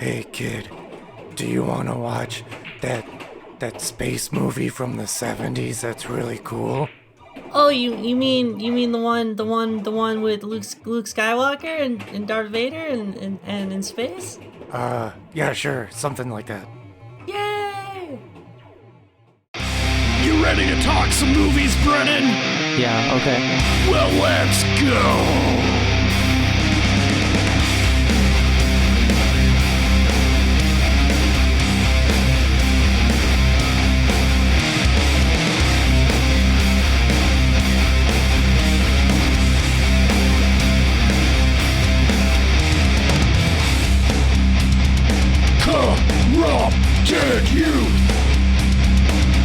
Hey kid, do you want to watch that space movie from the 70s that's really cool? Oh, you mean the one with Luke Skywalker and Darth Vader and in space? Yeah, sure, something like that. Yay! You ready to talk some movies, Brennan? Yeah, okay. Well, let's go! Corrupted youth!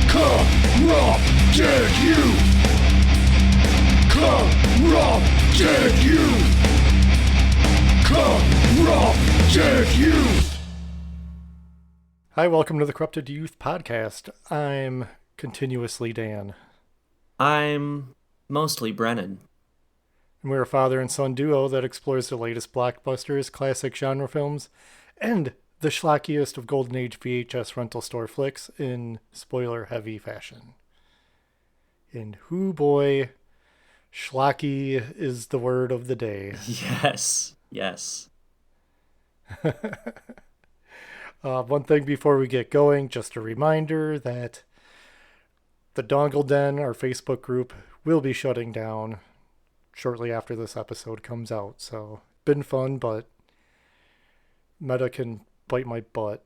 Corrupted youth! Corrupted youth! Corrupted youth! Hi, welcome to the Corrupted Youth Podcast. I'm continuously Dan. I'm mostly Brennan. And we're a father and son duo that explores the latest blockbusters, classic genre films, and the schlockiest of Golden Age VHS rental store flicks in spoiler-heavy fashion. And hoo boy, schlocky is the word of the day. Yes. One thing before we get going, just a reminder that the Dongle Den, our Facebook group, will be shutting down shortly after this episode comes out. So, been fun, but Meta can bite my butt.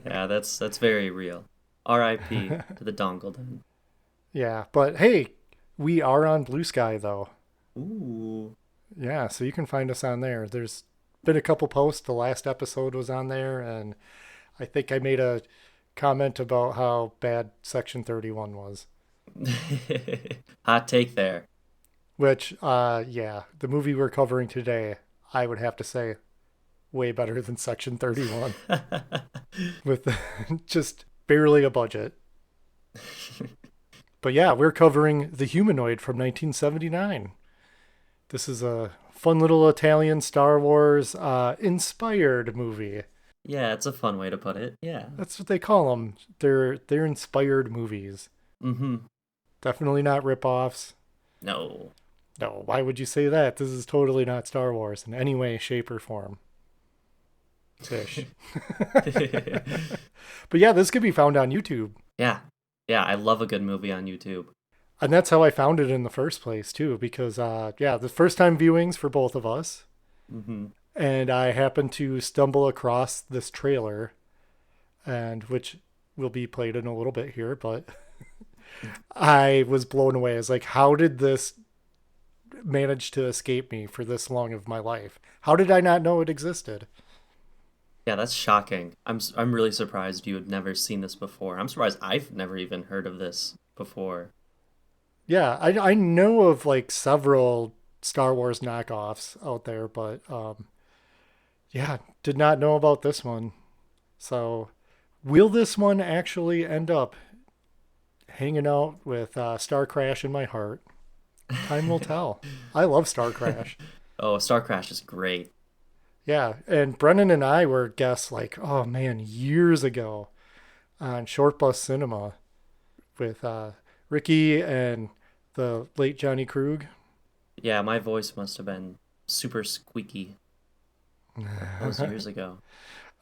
Yeah, that's very real. R.I.P. to the dongle den. Yeah, but hey, we are on Blue Sky, though. Ooh. Yeah, so you can find us on there. There's been a couple posts. The last episode was on there, and I think I made a comment about how bad Section 31 was. Hot take there. Which, yeah, the movie we're covering today, I would have to say, way better than Section 31. With just barely a budget. But yeah, we're covering The Humanoid from 1979. This is a fun little Italian Star Wars inspired movie. Yeah, it's a fun way to put it. Yeah. That's what they call them. They're inspired movies. Mm-hmm. Definitely not rip-offs. No, why would you say that? This is totally not Star Wars in any way, shape, or form. Fish. But yeah, this could be found on YouTube. Yeah, I love a good movie on YouTube. And that's how I found it in the first place, too, because, the first time viewings for both of us. Mm-hmm. And I happened to stumble across this trailer, and which will be played in a little bit here, but I was blown away. I was like, how did this manage to escape me for this long of my life? How did I not know it existed? Yeah, that's shocking. I'm really surprised you had never seen this before. I'm surprised I've never even heard of this before. Yeah, I know of like several Star Wars knockoffs out there, but yeah, did not know about this one. So, will this one actually end up hanging out with Star Crash in my heart? Time will tell. I love Star Crash. Oh, Star Crash is great. Yeah, and Brennan and I were guests like, oh man, years ago on Short Bus Cinema with Ricky and the late Johnny Krug. Yeah, my voice must have been super squeaky. That was years ago.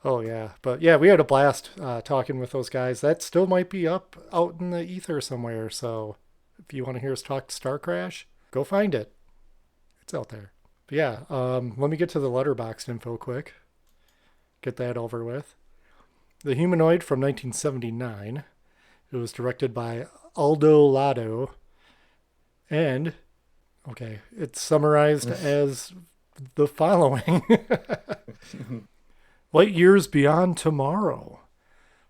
Oh yeah, but yeah, we had a blast talking with those guys. That still might be up out in the ether somewhere, so if you want to hear us talk to Star Crash, go find it. It's out there. But yeah, let me get to the Letterboxd info quick. Get that over with. The Humanoid from 1979. It was directed by Aldo Lado. And, okay, it's summarized as the following. Light years beyond tomorrow.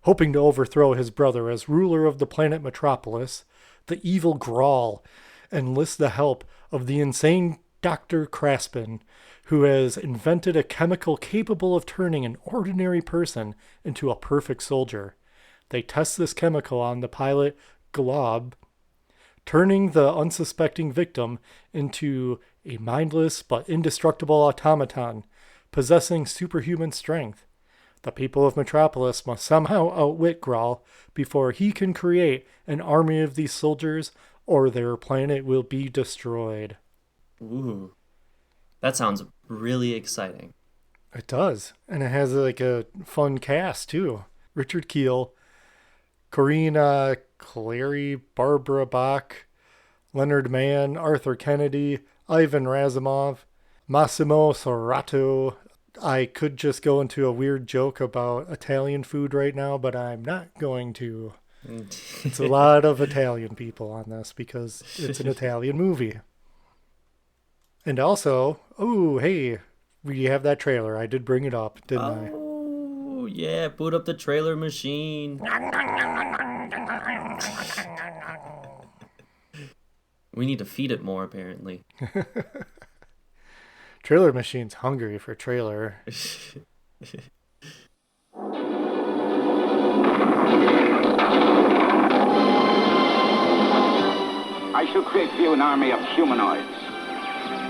Hoping to overthrow his brother as ruler of the planet Metropolis, the evil Grawl enlists the help of the insane Dr. Craspin, who has invented a chemical capable of turning an ordinary person into a perfect soldier. They test this chemical on the pilot Glob, turning the unsuspecting victim into a mindless but indestructible automaton possessing superhuman strength. The people of Metropolis must somehow outwit Grawl before he can create an army of these soldiers, or their planet will be destroyed. Ooh, that sounds really exciting. It does. And it has like a fun cast too. Richard Kiel, Corina Clary, Barbara Bach, Leonard Mann, Arthur Kennedy, Ivan Razumov, Massimo Sorato. I could just go into a weird joke about Italian food right now, but I'm not going to. It's a lot of Italian people on this because it's an Italian movie. And also, oh, hey, we have that trailer. I did bring it up, didn't I? Oh, yeah, boot up the trailer machine. We need to feed it more, apparently. Trailer machine's hungry for trailer. I shall create for you an army of humanoids.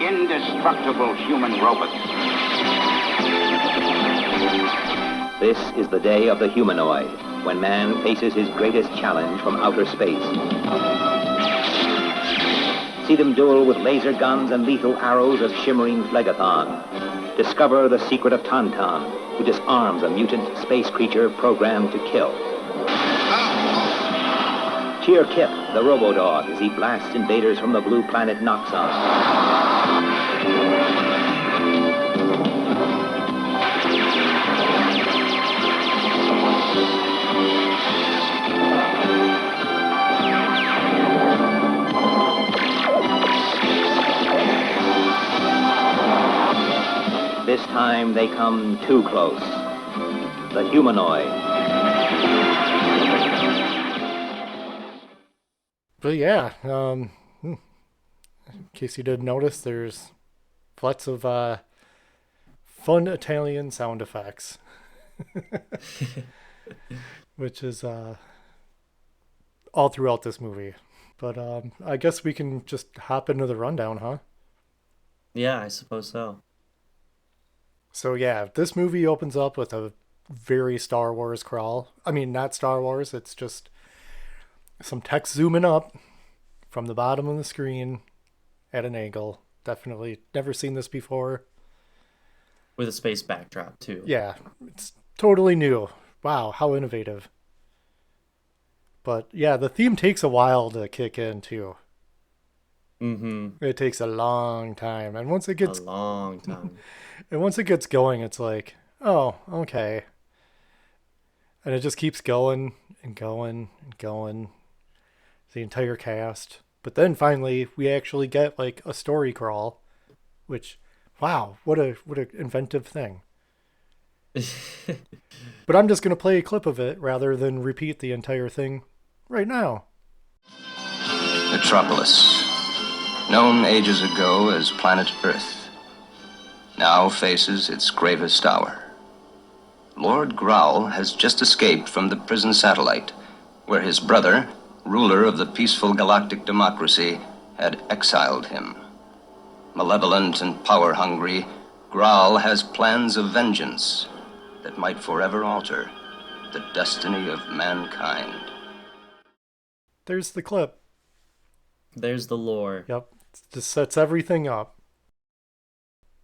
Indestructible human robots. This is the day of the humanoid, when man faces his greatest challenge from outer space. See them duel with laser guns and lethal arrows of shimmering phlegathon. Discover the secret of Tauntaun, who disarms a mutant space creature programmed to kill. Cheer Kip, the robo-dog, as he blasts invaders from the blue planet Noxon. This time they come too close. The humanoid. But yeah, in case you didn't notice, there's lots of fun Italian sound effects. Which is all throughout this movie. But I guess we can just hop into the rundown, huh? Yeah, I suppose so. So yeah, this movie opens up with a very Star Wars crawl. I mean, not Star Wars, it's just some text zooming up from the bottom of the screen at an angle. Definitely never seen this before. With a space backdrop, too. Yeah, it's totally new. Wow, how innovative. But yeah, the theme takes a while to kick in, too. Mm-hmm. It takes a long time. And once it gets... A long time. And once it gets going, it's like, oh, okay. And it just keeps going and going and going. The entire cast. But then finally, we actually get like a story crawl, which, wow, what a inventive thing. But I'm just going to play a clip of it rather than repeat the entire thing right now. Metropolis, known ages ago as planet Earth, now faces its gravest hour. Lord Growl has just escaped from the prison satellite, where his brother, ruler of the peaceful galactic democracy, had exiled him. Malevolent and power-hungry, Growl has plans of vengeance that might forever alter the destiny of mankind. There's the clip. There's the lore. Yep. It just sets everything up.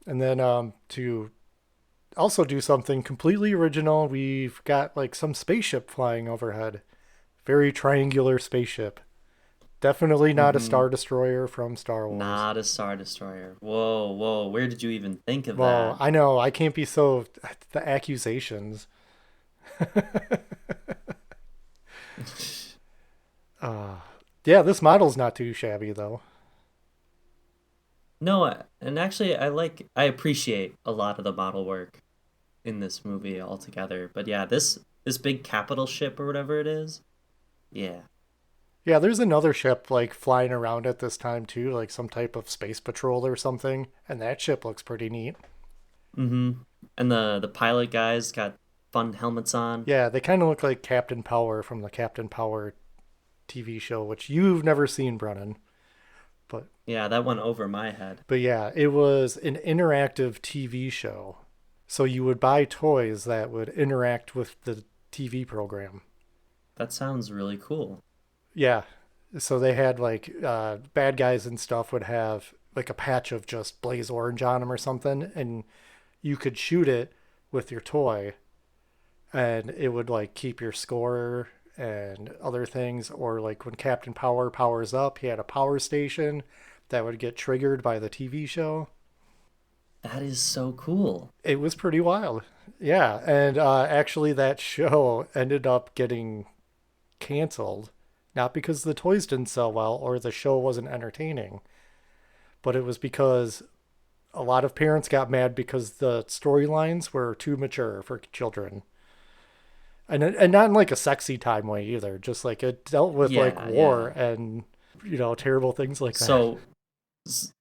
And then to also do something completely original, we've got like some spaceship flying overhead. Very triangular spaceship. Definitely not a Star Destroyer from Star Wars. Not a Star Destroyer. Whoa. Where did you even think of Well, that? I know. I can't be so... The accusations. Yeah, this model's not too shabby, though. No, and actually, I appreciate a lot of the model work in this movie altogether. But yeah, this big capital ship or whatever it is, yeah. Yeah, there's another ship, like, flying around at this time, too, like some type of space patrol or something, and that ship looks pretty neat. Mm-hmm. And the pilot guys got fun helmets on. Yeah, they kind of look like Captain Power from the Captain Power TV show, which you've never seen, Brennan. Yeah, that went over my head. But yeah, it was an interactive TV show. So you would buy toys that would interact with the TV program. That sounds really cool. Yeah. So they had like bad guys and stuff would have like a patch of just blaze orange on them or something, and you could shoot it with your toy, and it would like keep your score and other things. Or like when Captain Power powers up, he had a power station that would get triggered by the TV show. That is so cool. It was pretty wild. Yeah, and actually that show ended up getting canceled, not because the toys didn't sell well or the show wasn't entertaining, but it was because a lot of parents got mad because the storylines were too mature for children. And not in like a sexy time way either. Just like it dealt with like war and terrible things like that. So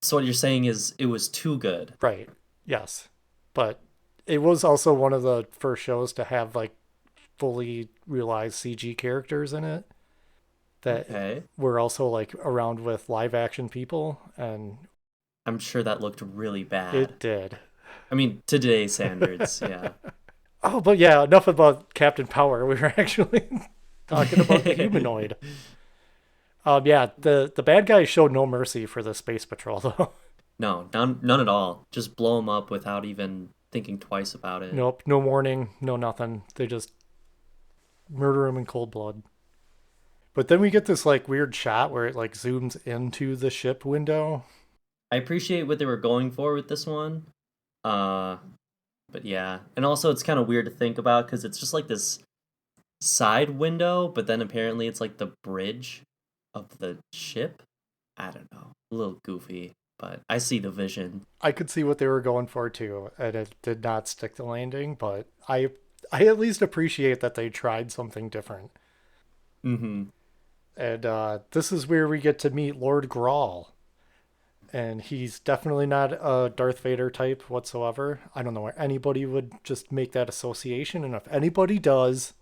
what you're saying is it was too good. Right. Yes. But it was also one of the first shows to have like fully realized CG characters in it that were also like around with live action people, and I'm sure that looked really bad. It did. I mean, to today's standards, yeah. Oh, but yeah, enough about Captain Power. We were actually talking about the Humanoid. Yeah, the bad guys showed no mercy for the Space Patrol, though. No, none at all. Just blow them up without even thinking twice about it. Nope, no warning, no nothing. They just murder him in cold blood. But then we get this like weird shot where it like zooms into the ship window. I appreciate what they were going for with this one. But yeah. And also it's kind of weird to think about because it's just like this side window, but then apparently it's like the bridge of the ship. I don't know. A little goofy, but I see the vision. I could see what they were going for too, and it did not stick the landing, but I at least appreciate that they tried something different. Mm-hmm. And this is where we get to meet Lord Grawl. And he's definitely not a Darth Vader type whatsoever. I don't know where anybody would just make that association. And if anybody does,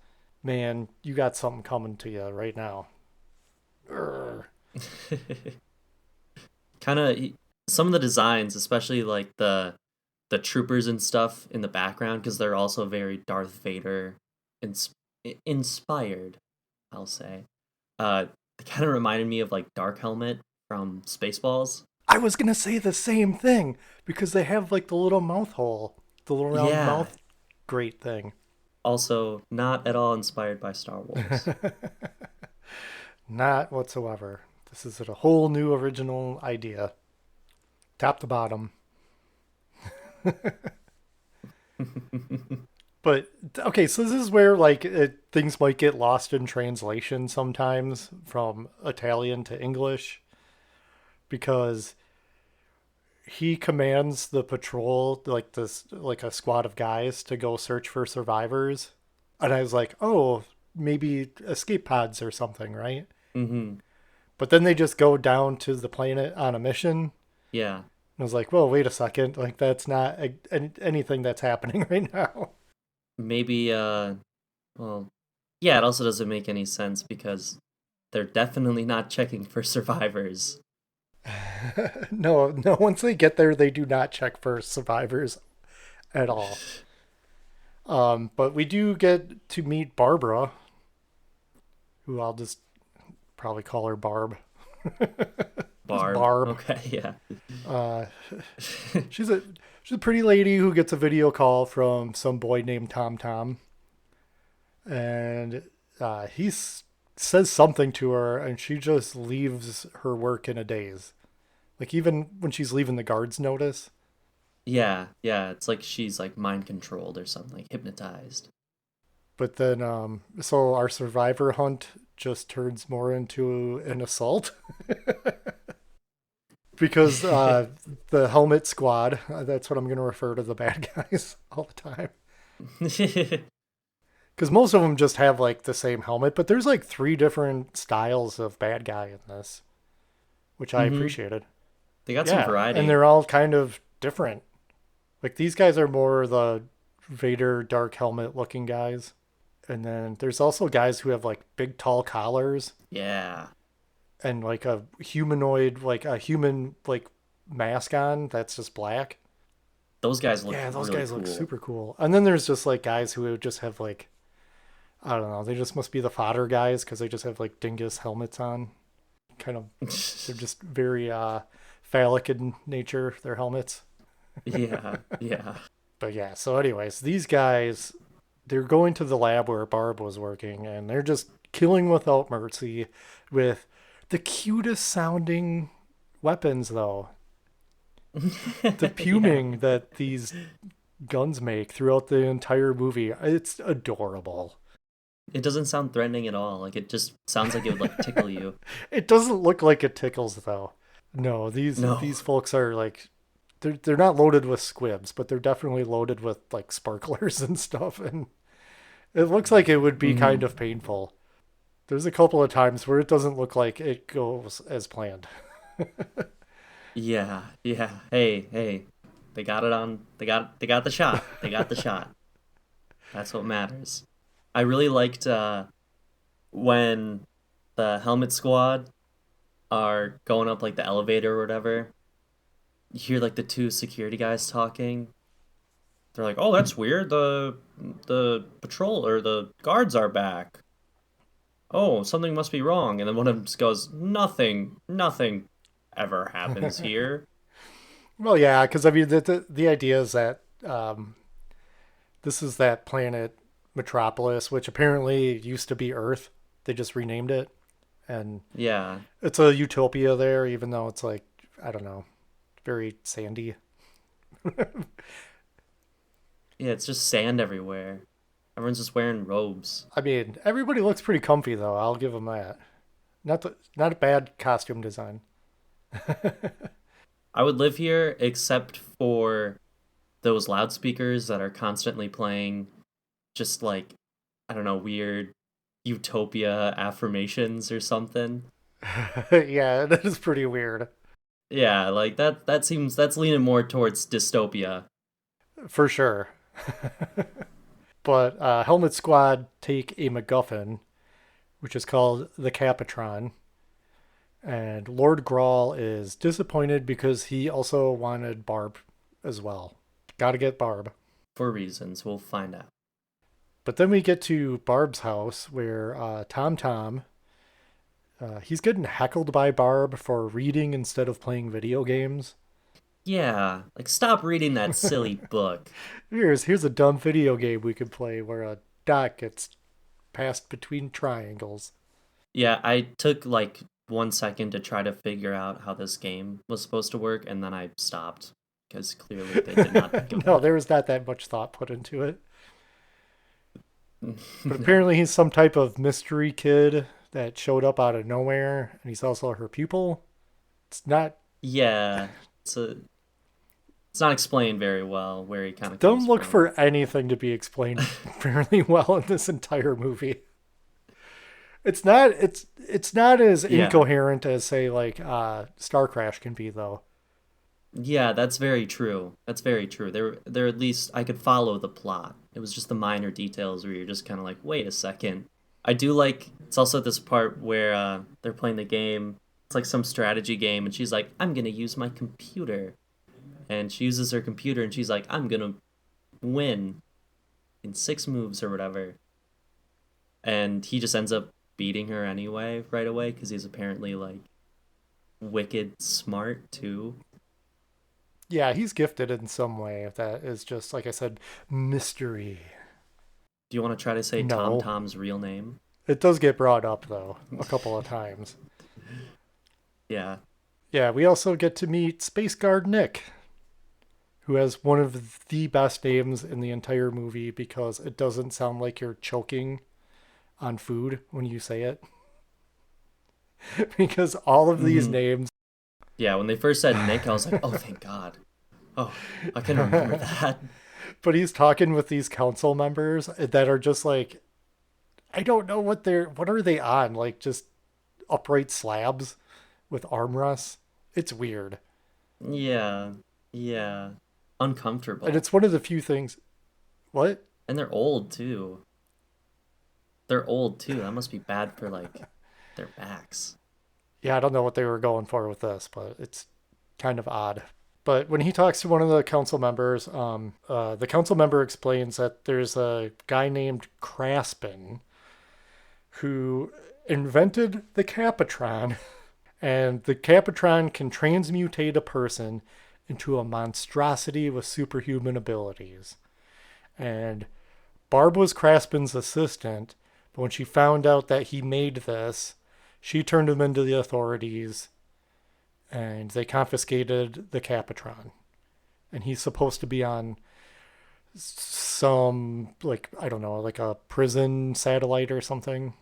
man, you got something coming to you right now. Kind of some of the designs, especially like the troopers and stuff in the background, because they're also very Darth Vader inspired, I'll say. It kind of reminded me of like Dark Helmet from Spaceballs. I was going to say the same thing because they have like the little mouth hole, the little round mouth grate thing. Also, not at all inspired by Star Wars. Not whatsoever. This is a whole new original idea. Top to bottom. But, okay, so this is where like things might get lost in translation sometimes from Italian to English. Because he commands the patrol, like a squad of guys to go search for survivors. And I was like, oh, maybe escape pods or something, right? Mm-hmm. But then they just go down to the planet on a mission. Yeah. And I was like, well, wait a second. Like, that's not anything that's happening right now. Maybe, well, yeah, it also doesn't make any sense because they're definitely not checking for survivors. No, once they get there, they do not check for survivors at all. But we do get to meet Barbara, who I'll just probably call her Barb. Barb. Okay, yeah. She's a pretty lady who gets a video call from some boy named Tom Tom. And he says something to her, and she just leaves her work in a daze. Like, even when she's leaving, the guards notice. Yeah, it's like she's like mind controlled or something, like hypnotized. But then, so our survivor hunt just turns more into an assault. Because the helmet squad, that's what I'm going to refer to the bad guys all the time. Because most of them just have like the same helmet, but there's like 3 different styles of bad guy in this, which I appreciated. They got some variety. And they're all kind of different. Like these guys are more the Vader dark helmet looking guys. And then there's also guys who have like big tall collars. Yeah. And like a humanoid, like a human like mask on that's just black. Those guys look Yeah, those really guys look cool. super cool. And then there's just like guys who would just have like, I don't know, they just must be the fodder guys because they just have like dingus helmets on. Kind of, they're just very phallic in nature, their helmets. Yeah, yeah. But yeah, so anyways, these guys, they're going to the lab where Barb was working and they're just killing without mercy with the cutest sounding weapons though. The Yeah. puming that these guns make throughout the entire movie, it's adorable. It doesn't sound threatening at all. Like it just sounds like it would like tickle you. It doesn't look like it tickles though. No, No. these folks are like they're not loaded with squibs, but they're definitely loaded with like sparklers and stuff, and it looks like it would be kind Hmm. of painful. There's a couple of times where it doesn't look like it goes as planned. Yeah, yeah. Hey, hey. They got it on. They got the shot. They got the shot. That's what matters. I really liked when the helmet squad are going up like the elevator or whatever. You hear like the two security guys talking. They're like, "Oh, that's weird. The patrol or the guards are back. Oh, something must be wrong." And then one of them just goes, Nothing ever happens here." Well, yeah, because I mean the idea is that this is that planet Metropolis, which apparently used to be Earth. They just renamed it, and Yeah, it's a utopia there, even though it's like I don't know, very sandy. yeah. It's just sand everywhere. Everyone's just wearing robes. I mean, everybody looks pretty comfy though. I'll give them that. Not a bad costume design. I would live here except for those loudspeakers that are constantly playing just like I don't know, weird utopia affirmations or something. Yeah, that is pretty weird Yeah, like that seems that's leaning more towards dystopia. for sure. But Helmet Squad take a MacGuffin, which is called the Capitron, and Lord Grawl is disappointed because he also wanted Barb as well. Got to get Barb. For reasons we'll find out. But then we get to Barb's house where Tom Tom, he's getting heckled by Barb for reading instead of playing video games. Yeah, like stop reading that silly book. Here's a dumb video game we could play where a dot gets passed between triangles. Yeah, I took like 1 second to try to figure out how this game was supposed to work, and then I stopped because clearly they did not think of No, that. there was not that much thought put into it. But No. apparently he's some type of mystery kid that showed up out of nowhere, and he's also her pupil. It's not Yeah, it's a, it's not explained very well where he kind of don't comes look from. for anything to be explained fairly well in this entire movie. It's not as Yeah, incoherent as say like Star Crash can be though. yeah, that's very true. That's very true. There at least I could follow the plot. It was just the minor details where you're just kind of like, wait a second. I do like it's also this part where they're playing the game. It's like some strategy game, and she's like, "I'm gonna use my computer," and she uses her computer, and she's like, "I'm gonna win in 6 moves or whatever," and he just ends up beating her anyway right away because he's apparently like wicked smart too. Yeah, he's gifted in some way that is just like I said, mystery. Do you want to try to say Tom No. Tom's real name? It does get brought up though a couple of times. Yeah. Yeah, we also get to meet Space Guard Nick, who has one of the best names in the entire movie because it doesn't sound like you're choking on food when you say it. Because all of these Hmm. names, Yeah, when they first said Nick, I was like, oh, thank God. Oh, I can remember that. but he's talking with these council members that are just like, I don't know what are they on? Like just upright slabs with armrests. It's weird. Yeah. Yeah. And Uncomfortable. it's one of the few things. What? And they're old too. They're old too. That must be bad for like their backs. Yeah, I don't know what they were going for with this, but it's kind of odd. But when he talks to one of the council members, the council member explains that there's a guy named Craspin who invented the Capitron, and the Capitron can transmutate a person into a monstrosity with superhuman abilities. And Barb was Craspin's assistant, but when she found out that he made this, she turned him into the authorities and they confiscated the Capitron. And he's supposed to be on some, like, I don't know, like a prison satellite or something.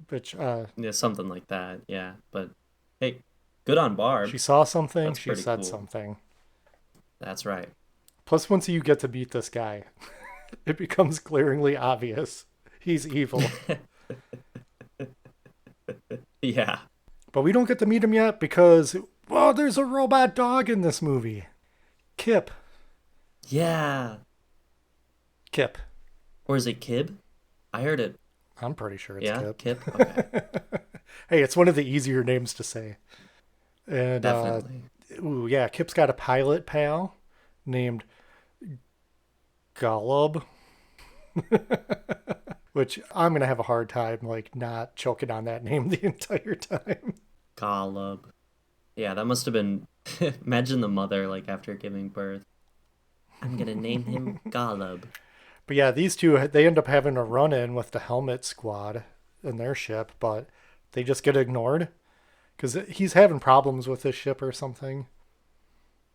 Which, Yeah, something like that. Yeah, but hey, good on Barb. she saw something, That's she pretty said cool. something. That's right. Plus, once you get to meet this guy, it becomes glaringly obvious he's evil. Yeah. But we don't get to meet him yet because, well, there's a robot dog in this movie. Kip. Yeah. Kip. Or is it Kib? I heard it. I'm pretty sure it's Yeah, Kip. Kip. Okay. Hey, it's one of the easier names to say. And, Definitely. ooh, yeah, Kip's got a pilot pal named Golub. Which I'm going to have a hard time, like, not choking on that name the entire time. Golub. Yeah, that must have been. Imagine the mother, like, after giving birth. I'm gonna name him Golub. But yeah, these two, they end up having a run-in with the Helmet Squad in their ship, but they just get ignored because he's having problems with his ship or something.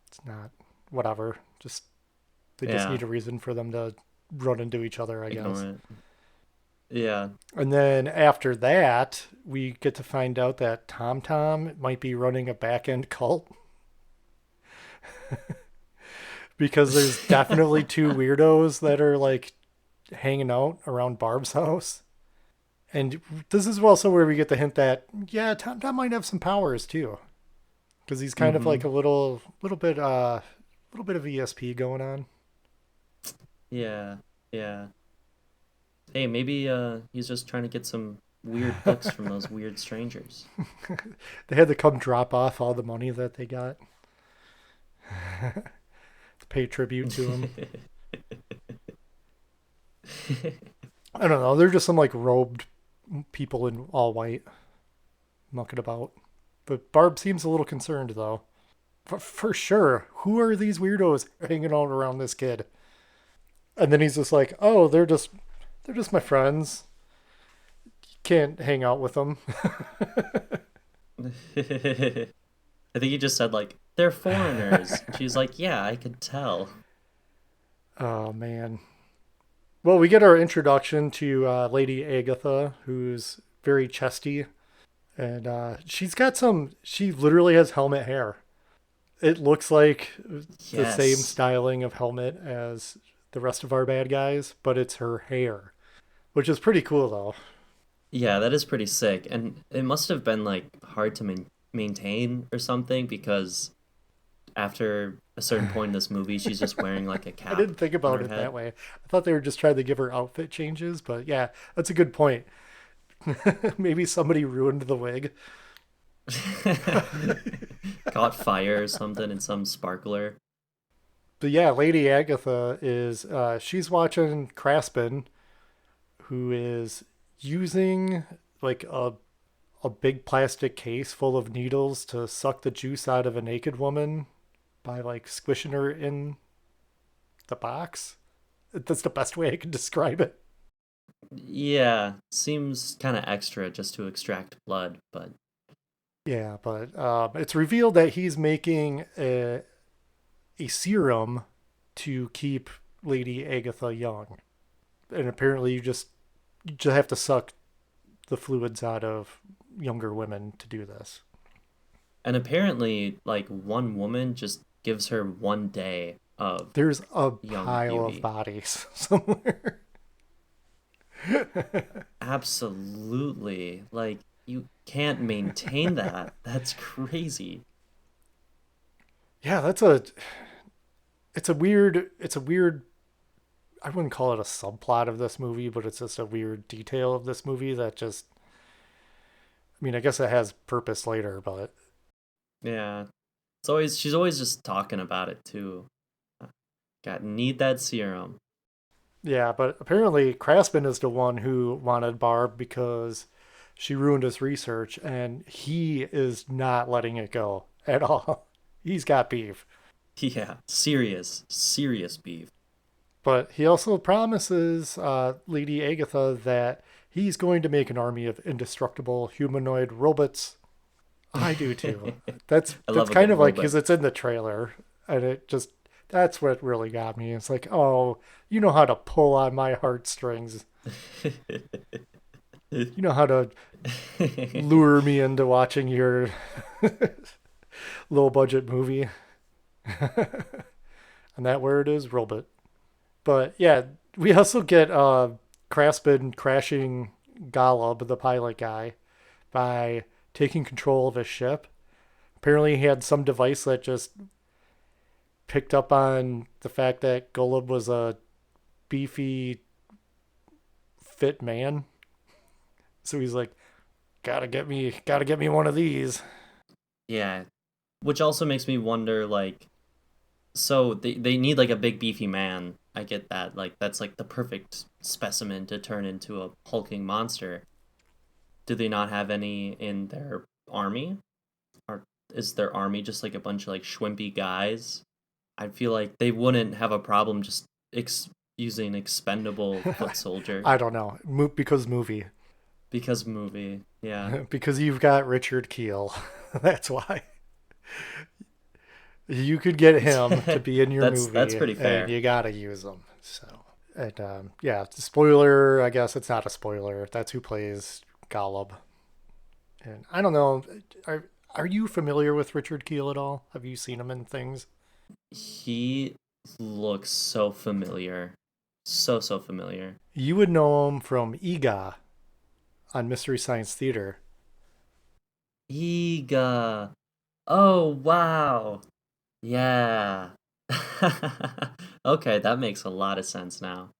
It's not, whatever. They just Yeah. need a reason for them to run into each other, I guess. Ignore it. Yeah. And then after that, we get to find out that Tom Tom might be running a back-end cult. Because there's definitely two weirdos that are like hanging out around Barb's house. And this is also where we get the hint that, yeah, Tom Tom might have some powers too. Because he's kind of like a little bit of ESP going on. Yeah. Yeah. Hey, maybe he's just trying to get some weird books from those weird strangers. They had to come drop off all the money that they got to pay tribute to him. I don't know. They're just some like robed people in all white mucking about. But Barb seems a little concerned though. For sure. Who are these weirdos hanging out around this kid? And then he's just like, oh, they're just my friends. You can't hang out with them. I think he just said, like, they're foreigners. And she's like, yeah, I could tell. Oh, man. Well, we get our introduction to Lady Agatha, who's very chesty. And she literally has helmet hair. It looks like the same Yes. styling of helmet as the rest of our bad guys, but it's her hair, which is pretty cool, though. Yeah, that is pretty sick. And it must have been, like, hard to maintain or something because after a certain point in this movie, she's just wearing, like, a cap. I didn't think on about her it head. that way. I thought they were just trying to give her outfit changes, but yeah, that's a good point. Maybe somebody ruined the wig. Caught fire or something in some sparkler. But yeah, Lady Agatha is she's watching Craspin, who is using like a big plastic case full of needles to suck the juice out of a naked woman by like squishing her in the box. That's the best way I can describe it. Yeah, seems kind of extra just to extract blood, but Yeah, but it's revealed that he's making a serum to keep Lady Agatha young. And apparently you just have to suck the fluids out of younger women to do this. and apparently like one woman just gives her 1 day of There's a young pile beauty. of bodies somewhere. Absolutely. Like you can't maintain that. That's crazy. Yeah, it's a weird I wouldn't call it a subplot of this movie, but it's just a weird detail of this movie that just I mean, I guess it has purpose later, but Yeah. She's always just talking about it too. Need that serum. Yeah, but apparently Craftsman is the one who wanted Barb because she ruined his research, and he is not letting it go at all. He's got beef. Yeah, serious beef. But he also promises Lady Agatha that he's going to make an army of indestructible humanoid robots. I do too. That's I that's love a kind good of like robot. because it's in the trailer, and it just that's what really got me. It's like, oh, you know how to pull on my heartstrings. You know how to lure me into watching your low budget movie. And that word is robot. But yeah, we also get Craftsman crashing Golub, the pilot guy, by taking control of his ship. Apparently, he had some device that just picked up on the fact that Golub was a beefy, fit man. So he's like, gotta get me one of these. Yeah, which also makes me wonder, like, so they need like a big beefy man. I get that. Like that's like the perfect specimen to turn into a hulking monster. Do they not have any in their army? Or is their army just like a bunch of like schwimpy guys? I feel like they wouldn't have a problem just using expendable foot soldier I don't know. Because movie. because movie. Yeah. Because you've got Richard Keel. That's why. You could get him to be in your movie. That's pretty fair. And you gotta use him. So, and yeah, spoiler. I guess it's not a spoiler. That's who plays Golub. And I don't know. Are you familiar with Richard Keel at all? Have you seen him in things? He looks so familiar. So familiar. You would know him from Ega on Mystery Science Theater. Ega. Oh, wow. Yeah. Okay, that makes a lot of sense now.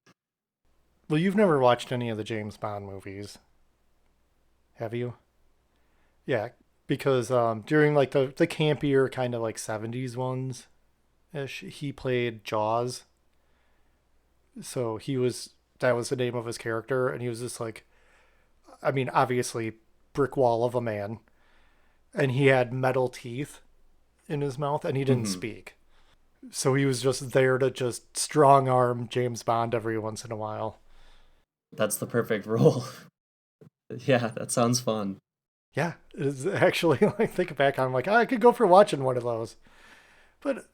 Well, you've never watched any of the James Bond movies, have you? Yeah, because during like the campier kind of like 70s ones ish, he played Jaws. So that was the name of his character, and he was just like, I mean, obviously brick wall of a man, and he had metal teeth in his mouth, and he didn't speak. So he was just there to just strong arm James Bond every once in a while. That's the perfect role. Yeah, that sounds fun. Yeah, it's actually like think back on I'm like, I could go for watching one of those. But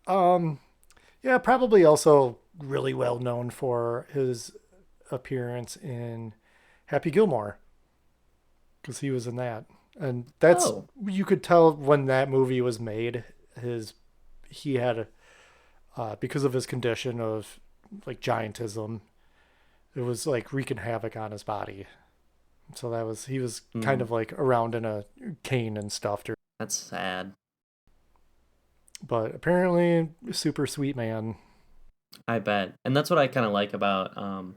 yeah, probably also really well known for his appearance in Happy Gilmore because he was in that. And that's Oh, you could tell when that movie was made, he had because of his condition of like giantism, it was like wreaking havoc on his body. So he was kind of like around in a cane and stuff. that's sad. But apparently, super sweet man. I bet. And that's what I kind of like about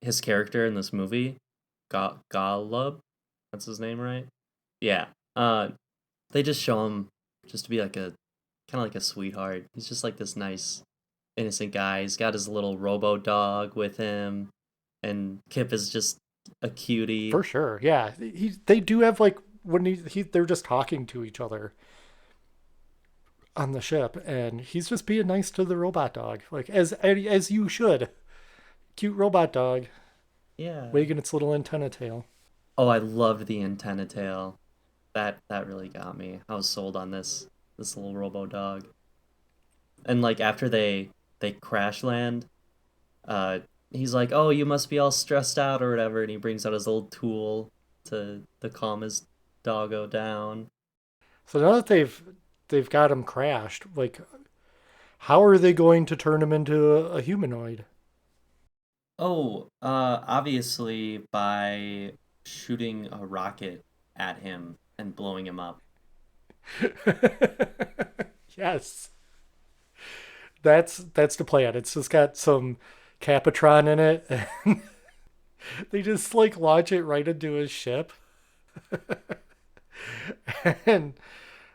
his character in this movie. Golub? That's his name, right? Yeah. They just show him just to be like a kind of like a sweetheart. He's just like this nice, innocent guy. He's got his little robo dog with him, and Kip is just a cutie. For sure, yeah. They do have like when they're just talking to each other on the ship, and he's just being nice to the robot dog, like as you should. Cute robot dog, Yeah. wagging its little antenna tail. Oh, I loved the antenna tail. That really got me. I was sold on this little robo dog. And like after they crash land, he's like, "Oh, you must be all stressed out or whatever," and he brings out his old tool to calm his doggo down. So now that they've got him crashed, like, how are they going to turn him into a humanoid? Oh, obviously by shooting a rocket at him and blowing him up. Yes. That's the plan. It's just got some Capitron in it, and they just like launch it right into his ship. And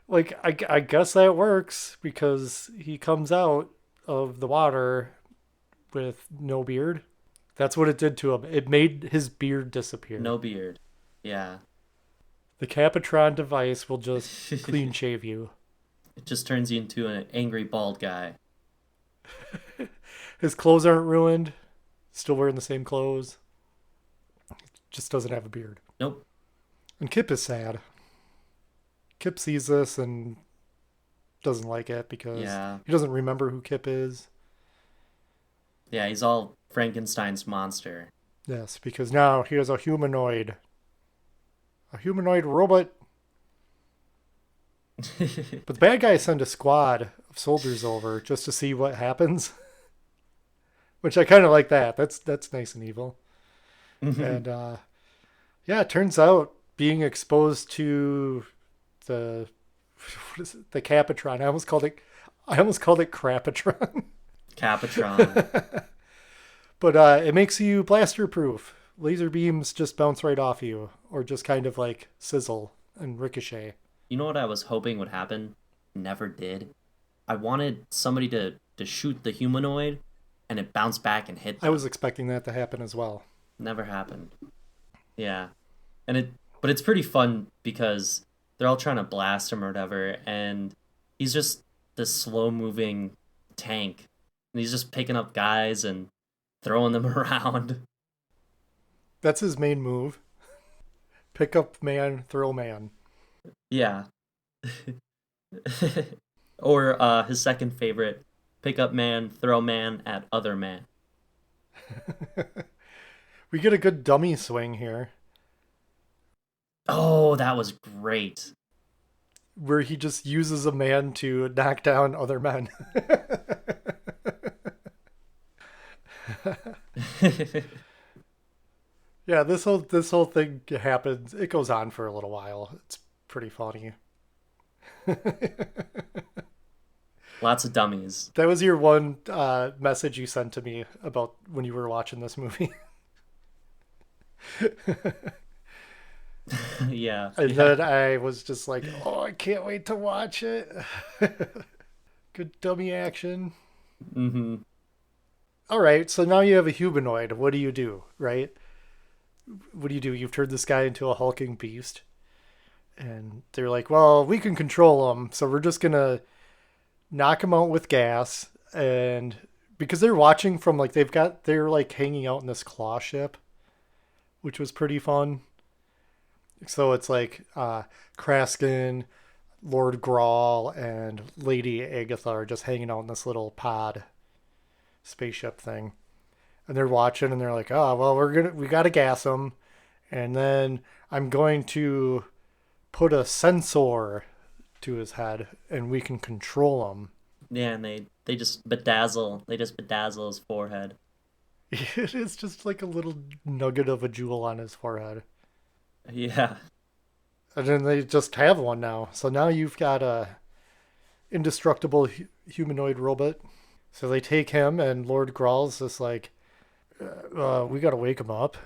Like, I guess that works because he comes out of the water with no beard. That's what it did to him. It made his beard disappear. No beard. Yeah. The Capitron device will just clean shave you. It just turns you into an angry bald guy. His clothes aren't ruined. Still wearing the same clothes. Just doesn't have a beard. Nope. And Kip is sad. Kip sees this and doesn't like it because he doesn't remember who Kip is. Yeah, he's all Frankenstein's monster. Yes, because now he is a humanoid. A humanoid robot. But the bad guys send a squad of soldiers over just to see what happens. Which I kind of like that. That's nice and evil. And yeah, it turns out being exposed to the the Capitron. I almost called it Crapatron. Capitron. But it makes you blaster proof. Laser beams just bounce right off you, or just kind of like sizzle and ricochet. You know what I was hoping would happen? Never did. I wanted somebody to shoot the humanoid and it bounced back and hit them. I was expecting that to happen as well. Never happened. Yeah. But it's pretty fun because they're all trying to blast him or whatever, and he's just this slow moving tank. And he's just picking up guys and throwing them around. That's his main move. Pick up man, throw man. Yeah. Or his second favorite, pick up man, throw man at other man. We get a good dummy swing here. Oh, that was great. Where he just uses a man to knock down other men. Yeah, this whole thing happens. It goes on for a little while. It's pretty funny. Lots of dummies. That was your one message you sent to me about when you were watching this movie. Yeah. And then I was just like, oh, I can't wait to watch it. Good dummy action. Mm-hmm. All right, so now you have a humanoid. What do? Right? What do? You've turned this guy into a hulking beast. And they're like, well, we can control him, so we're just going to knock him out with gas. And because they're watching from, like, they're like hanging out in this claw ship, which was pretty fun. So it's like Kraskin, Lord Grawl, and Lady Agatha are just hanging out in this little pod spaceship thing. And they're watching and they're like, oh, well, we got to gas him. And then I'm going to put a sensor to his head and we can control him. Yeah, and they just bedazzle his forehead. It's just like a little nugget of a jewel on his forehead. Yeah. And then they just have one now. So now you've got a indestructible humanoid robot. So they take him, and Lord Grawl's just like, we got to wake him up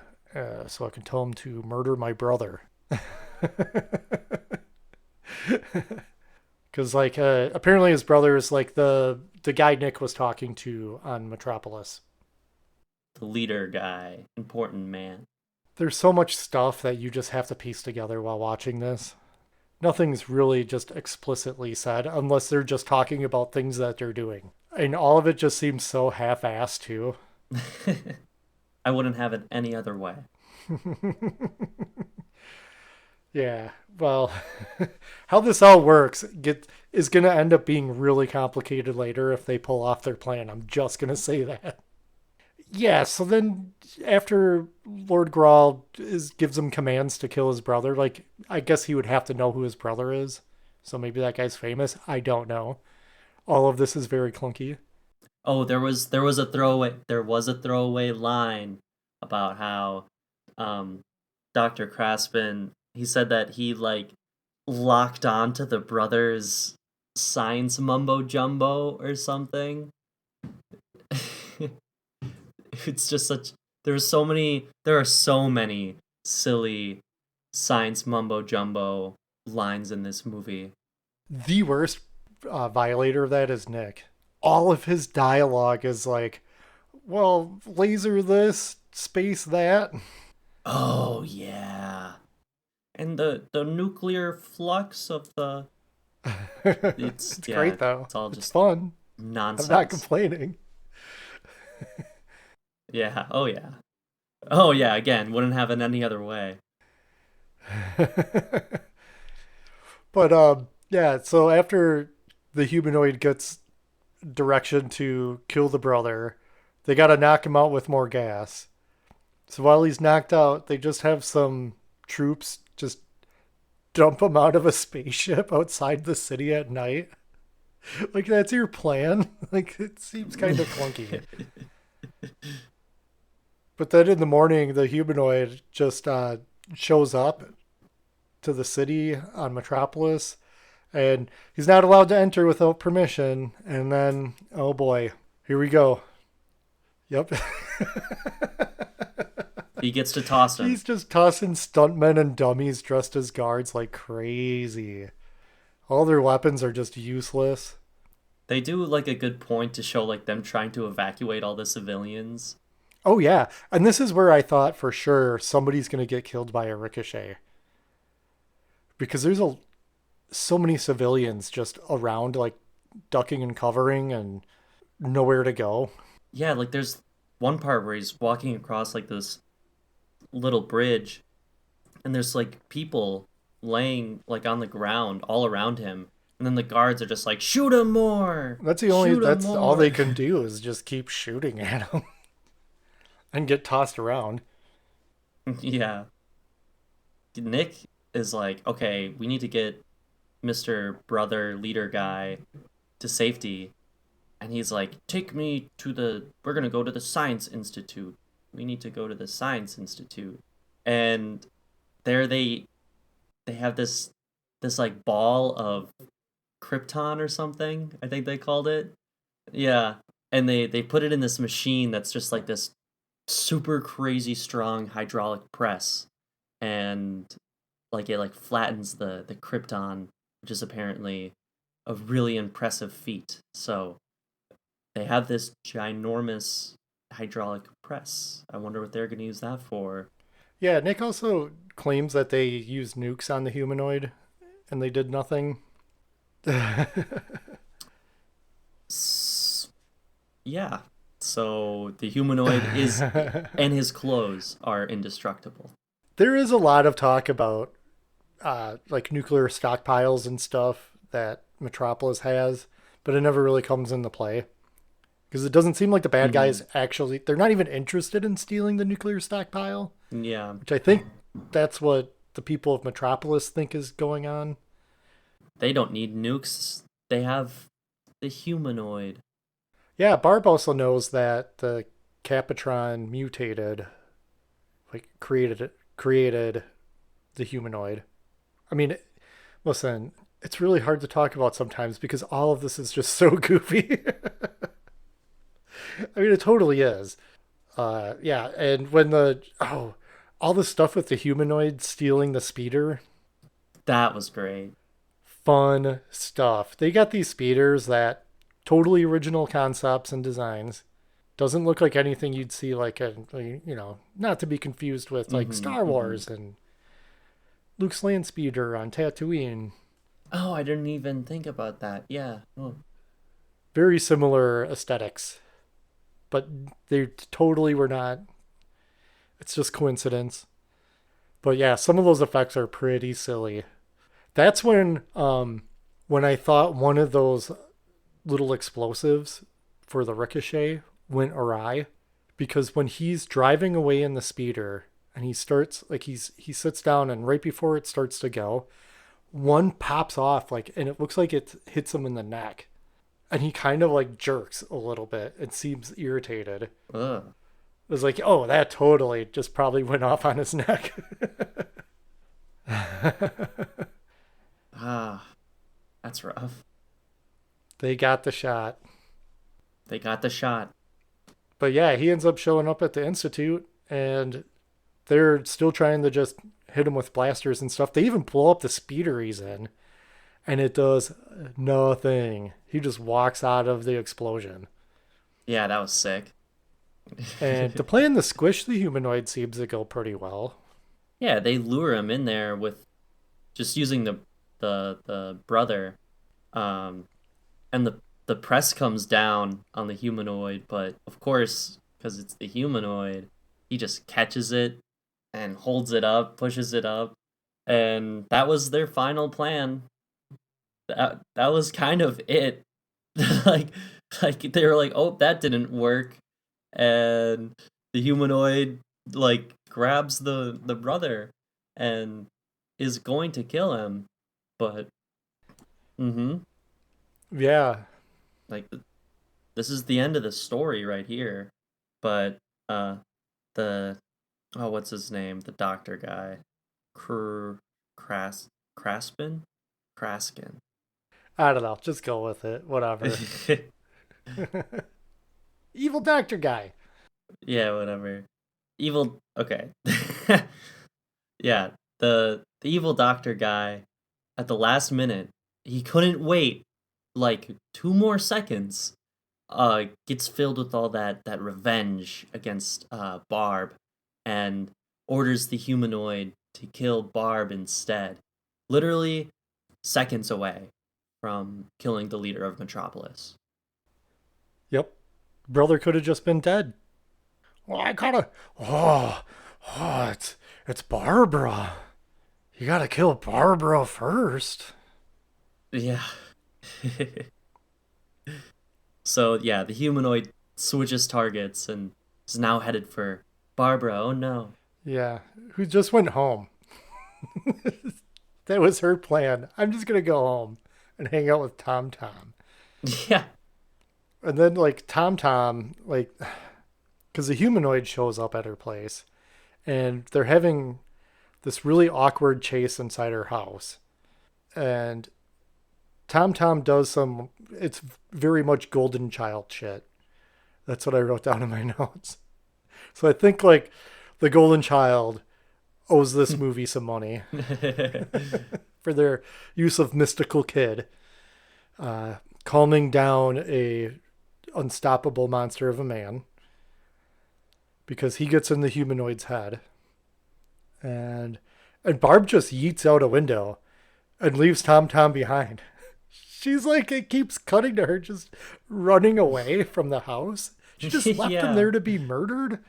so I can tell him to murder my brother. Because, like, apparently his brother is like the guy Nick was talking to on Metropolis. The leader guy. Important man. There's so much stuff that you just have to piece together while watching this. Nothing's really just explicitly said unless they're just talking about things that they're doing. And all of it just seems so half-assed, too. I wouldn't have it any other way. Yeah, well, how this all works is going to end up being really complicated later if they pull off their plan. I'm just going to say that. Yeah, so then after Lord Grawl gives him commands to kill his brother, like, I guess he would have to know who his brother is. So maybe that guy's famous. I don't know. All of this is very clunky. Oh, there was a throwaway line about how Dr. Craspin, he said that he like locked onto the brother's science mumbo jumbo or something. It's just there are so many silly science mumbo jumbo lines in this movie. The worst violator of that is Nick. All of his dialogue is like, well, laser this, space that. Oh yeah. And the nuclear flux of the It's great though. it's all It's just fun. nonsense. I'm not complaining. Yeah. Oh yeah. Oh yeah. Again, wouldn't have it any other way. But yeah, so after the humanoid gets direction to kill the brother, they gotta knock him out with more gas. So while he's knocked out, they just have some troops just dump him out of a spaceship outside the city at night. Like that's your plan? Like it seems kind of clunky. But then in the morning, the humanoid just shows up to the city on Metropolis, and he's not allowed to enter without permission. And then, oh boy, here we go. Yep. He gets to toss him. He's just tossing stuntmen and dummies dressed as guards like crazy. All their weapons are just useless. They do like a good point to show like them trying to evacuate all the civilians. Oh yeah, and this is where I thought for sure somebody's gonna get killed by a ricochet, because there's so many civilians just around, like ducking and covering and nowhere to go. Yeah, like there's one part where he's walking across like this little bridge, and there's like people laying like on the ground all around him, and then the guards are just like, shoot him more. That's all more." they can do is just keep shooting at him and get tossed around. Yeah. Nick is like, okay, we need to get Mr. Brother Leader guy to safety. And he's like, we're going to go to the Science Institute. We need to go to the Science Institute. And there they have this like ball of Krypton or something, I think they called it. Yeah. And they put it in this machine that's just like this super crazy strong hydraulic press, and like it like flattens the Krypton, which is apparently a really impressive feat. So they have this ginormous hydraulic press. I wonder what they're going to use that for. Yeah, Nick also claims that they used nukes on the humanoid and they did nothing. Yeah. So the humanoid is and his clothes are indestructible. There is a lot of talk about like nuclear stockpiles and stuff that Metropolis has, but it never really comes into play. Because it doesn't seem like the bad guys actually, they're not even interested in stealing the nuclear stockpile. Yeah. Which I think that's what the people of Metropolis think is going on. They don't need nukes. They have the humanoid. Yeah, Barb also knows that the Capitron mutated, like created the humanoid. I mean, listen, it's really hard to talk about sometimes because all of this is just so goofy. I mean, it totally is. Yeah, and when all the stuff with the humanoid stealing the speeder. That was great. Fun stuff. They got these speeders that totally original concepts and designs. Doesn't look like anything you'd see like not to be confused with like Star Wars and Luke's land speeder on Tatooine. Oh, I didn't even think about that. Yeah. Oh. Very similar aesthetics. But they totally were not. It's just coincidence. But yeah, some of those effects are pretty silly. That's when I thought one of those little explosives for the ricochet went awry, because when he's driving away in the speeder and he starts like he sits down, and right before it starts to go, one pops off and it looks like it hits him in the neck, and he kind of like jerks a little bit and seems irritated. Ugh. It was like, oh, that totally just probably went off on his neck. That's rough. They got the shot. But yeah, he ends up showing up at the Institute, and they're still trying to just hit him with blasters and stuff. They even blow up the speeder he's in. and it does nothing. He just walks out of the explosion. Yeah, that was sick. And to plan the squish the humanoid seems to go pretty well. Yeah, they lure him in there with just using the brother, um, and the press comes down on the humanoid, but of course, because it's the humanoid, he just catches it and holds it up, pushes it up, and that was their final plan. That was kind of it. like like they were like, oh, that didn't work, and the humanoid like grabs the brother and is going to kill him, but mm-hmm, Yeah. like this is the end of the story right here. But the oh, what's his name? The doctor guy, Cr Craspin, Kraskin. I don't know. Just go with it. Whatever. Evil doctor guy. Yeah, whatever. Evil. Okay. Yeah, the evil doctor guy at the last minute, he couldn't wait like 2 more seconds. Gets filled with all that revenge against Barb, and orders the humanoid to kill Barb instead. Literally seconds away from killing the leader of Metropolis. Yep. Brother could have just been dead. Well, I gotta. Oh, it's Barbara. You gotta kill Barbara first. Yeah. So yeah, the humanoid switches targets and is now headed for Barbara. Oh no. Yeah. Who just went home. That was her plan. I'm just gonna go home and hang out with Tom Tom. Yeah. And then, like, Tom Tom, like, because the humanoid shows up at her place and they're having this really awkward chase inside her house. And Tom Tom does it's very much golden child shit. That's what I wrote down in my notes. So I think, like, the golden child owes this movie some money for their use of mystical kid, calming down a unstoppable monster of a man, because he gets in the humanoid's head, and Barb just yeets out a window and leaves Tom Tom behind. She's like, it keeps cutting to her just running away from the house. She just left him Yeah. there to be murdered.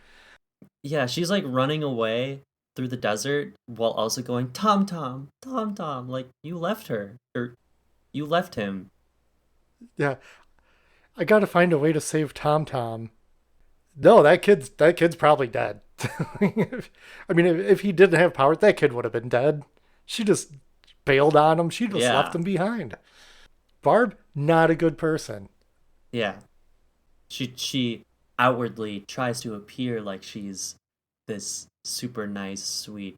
Yeah, she's like running away through the desert while also going, Tom Tom, Tom Tom, like you left her. Or you left him. Yeah, I got to find a way to save Tom Tom. No, that kid's probably dead. I mean, if he didn't have powers, that kid would have been dead. She just bailed on him. She just Yeah. left him behind. Barb, not a good person. Yeah. She outwardly tries to appear like she's this super nice, sweet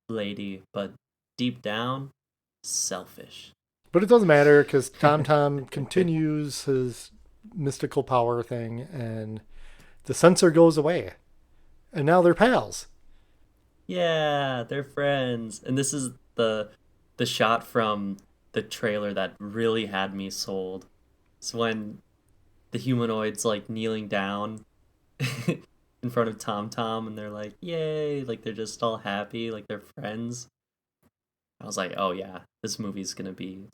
lady, but deep down, selfish. But it doesn't matter because Tom Tom continues his mystical power thing, and the sensor goes away, and now they're pals. Yeah, they're friends. And this is the shot from the trailer that really had me sold. It's when the humanoid's like kneeling down in front of Tom Tom and they're like, yay, like they're just all happy, like they're friends. I was like, oh yeah, this movie's gonna be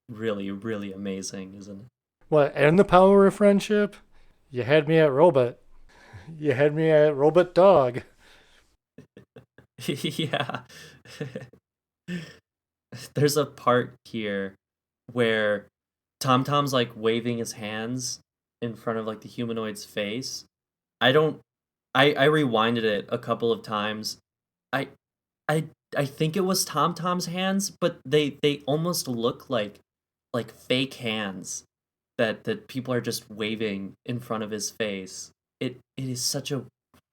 really, really amazing, isn't What? And the power of friendship? You had me at robot. You had me at robot dog. it? Yeah. There's a part here where Tom Tom's like waving his hands in front of like the humanoid's face. I don't I rewinded it a couple of times. I I I think it was Tom Tom's hands, but they almost look like fake hands that people are just waving in front of his face. It is such a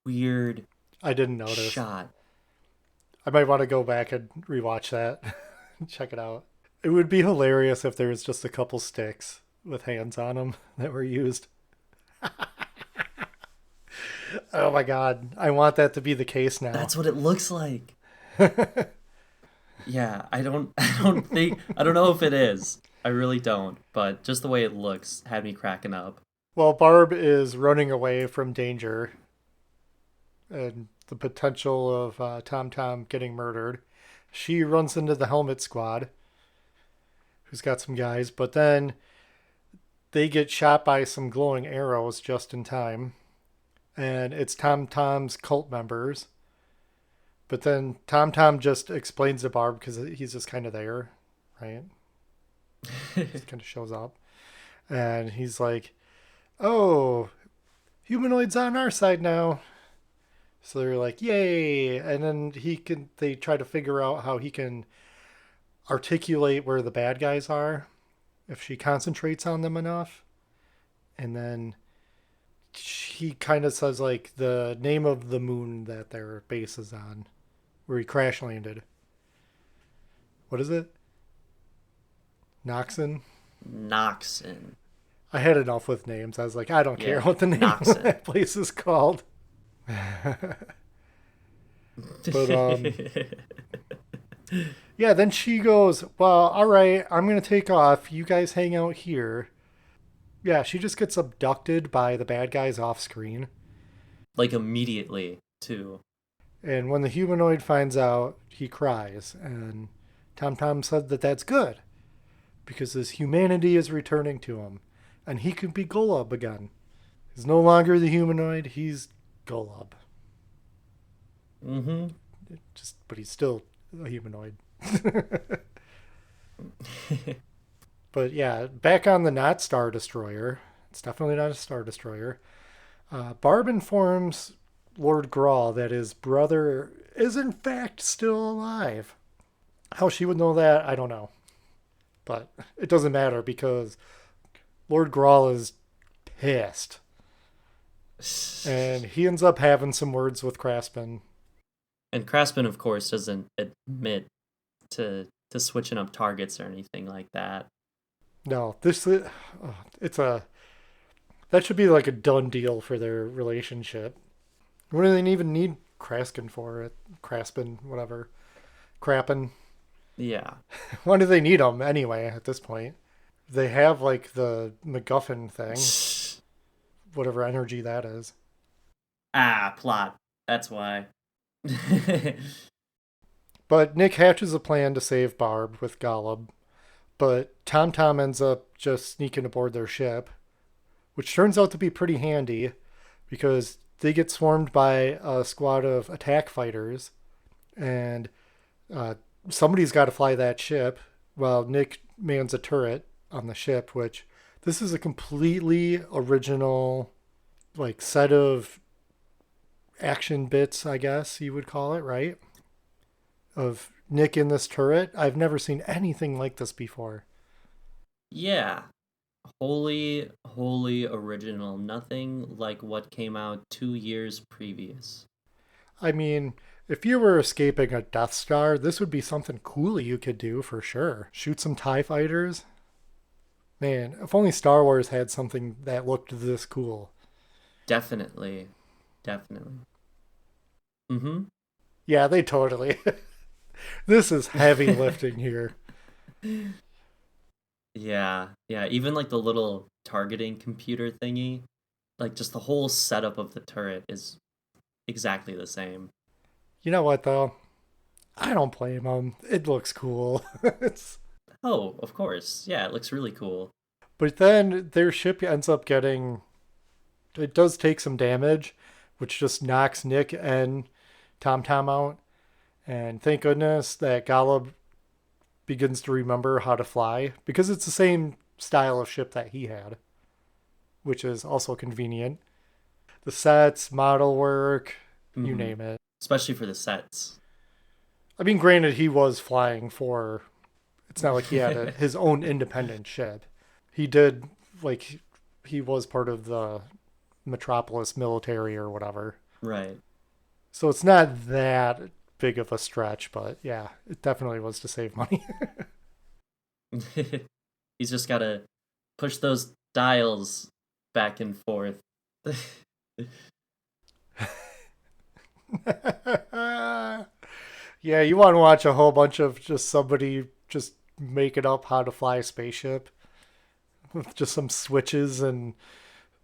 weird I didn't notice. shot. I might want to go back and rewatch that. Check it out. It would be hilarious if there was just a couple sticks with hands on them that were used. Oh my god. I want that to be the case now. That's what it looks like. Yeah, I don't know if it is. I really don't, but just the way it looks had me cracking up. Well, Barb is running away from danger and the potential of Tom Tom getting murdered. She runs into the Helmet Squad, who's got some guys, but then they get shot by some glowing arrows just in time. And it's Tom Tom's cult members. But then Tom Tom just explains to Barb because he's just kind of there, right? Just kind of shows up. And he's like, oh, Humanoid's on our side now. So they're like, yay. And then they try to figure out how he can articulate where the bad guys are if she concentrates on them enough. And then he kind of says like the name of the moon that their base is on, where he crash landed. What is it? Noxon? Noxon. I had enough with names. I was like, I don't care what the name Noxon. of that place is called. But yeah, then she goes, well, all right, I'm going to take off. You guys hang out here. Yeah, she just gets abducted by the bad guys off screen. Like immediately, too. And when the humanoid finds out, he cries. And Tom Tom said that that's good because his humanity is returning to him. And he can be Golub again. He's no longer the humanoid, he's Golub. Mm-hmm. But he's still a humanoid. But yeah, back on the not Star Destroyer. It's definitely not a Star Destroyer. Barb informs Lord Grawl that his brother is in fact still alive. How she would know that, I don't know. But it doesn't matter because Lord Grawl is pissed. And he ends up having some words with Craspin. And Craspin, of course, doesn't admit to switching up targets or anything like that. No, that should be like a done deal for their relationship. What do they even need Craspin for? Craspin, whatever. Crappin. Yeah. Why do they need him anyway at this point? They have like the MacGuffin thing. Whatever energy that is. Plot. That's why. But Nick hatches a plan to save Barb with Golub. But Tom Tom ends up just sneaking aboard their ship, which turns out to be pretty handy because they get swarmed by a squad of attack fighters, and somebody's got to fly that ship while Nick mans a turret on the ship, which this is a completely original like set of action bits, I guess you would call it, right? Of Nick in this turret. I've never seen anything like this before. Yeah. Wholly original. Nothing like what came out 2 years previous. I mean, if you were escaping a Death Star, this would be something cool you could do for sure. Shoot some TIE fighters. Man, if only Star Wars had something that looked this cool. Definitely. Mm-hmm. Yeah, they totally. This is heavy lifting here. Yeah. Even like the little targeting computer thingy, like just the whole setup of the turret is exactly the same. You know what, though? I don't blame them. It looks cool. Oh, of course. Yeah, it looks really cool. But then their ship ends up getting... It does take some damage, which just knocks Nick and Tom Tom out. And thank goodness that Golub begins to remember how to fly, because it's the same style of ship that he had, which is also convenient. The sets, model work, you name it. Especially for the sets. I mean, granted, he was flying for... It's not like he had his own independent ship. He did, like, he was part of the Metropolis military or whatever. Right. So it's not that big of a stretch, but yeah, it definitely was to save money. He's just got to push those dials back and forth. Yeah, you want to watch a whole bunch of just somebody just making up how to fly a spaceship with just some switches and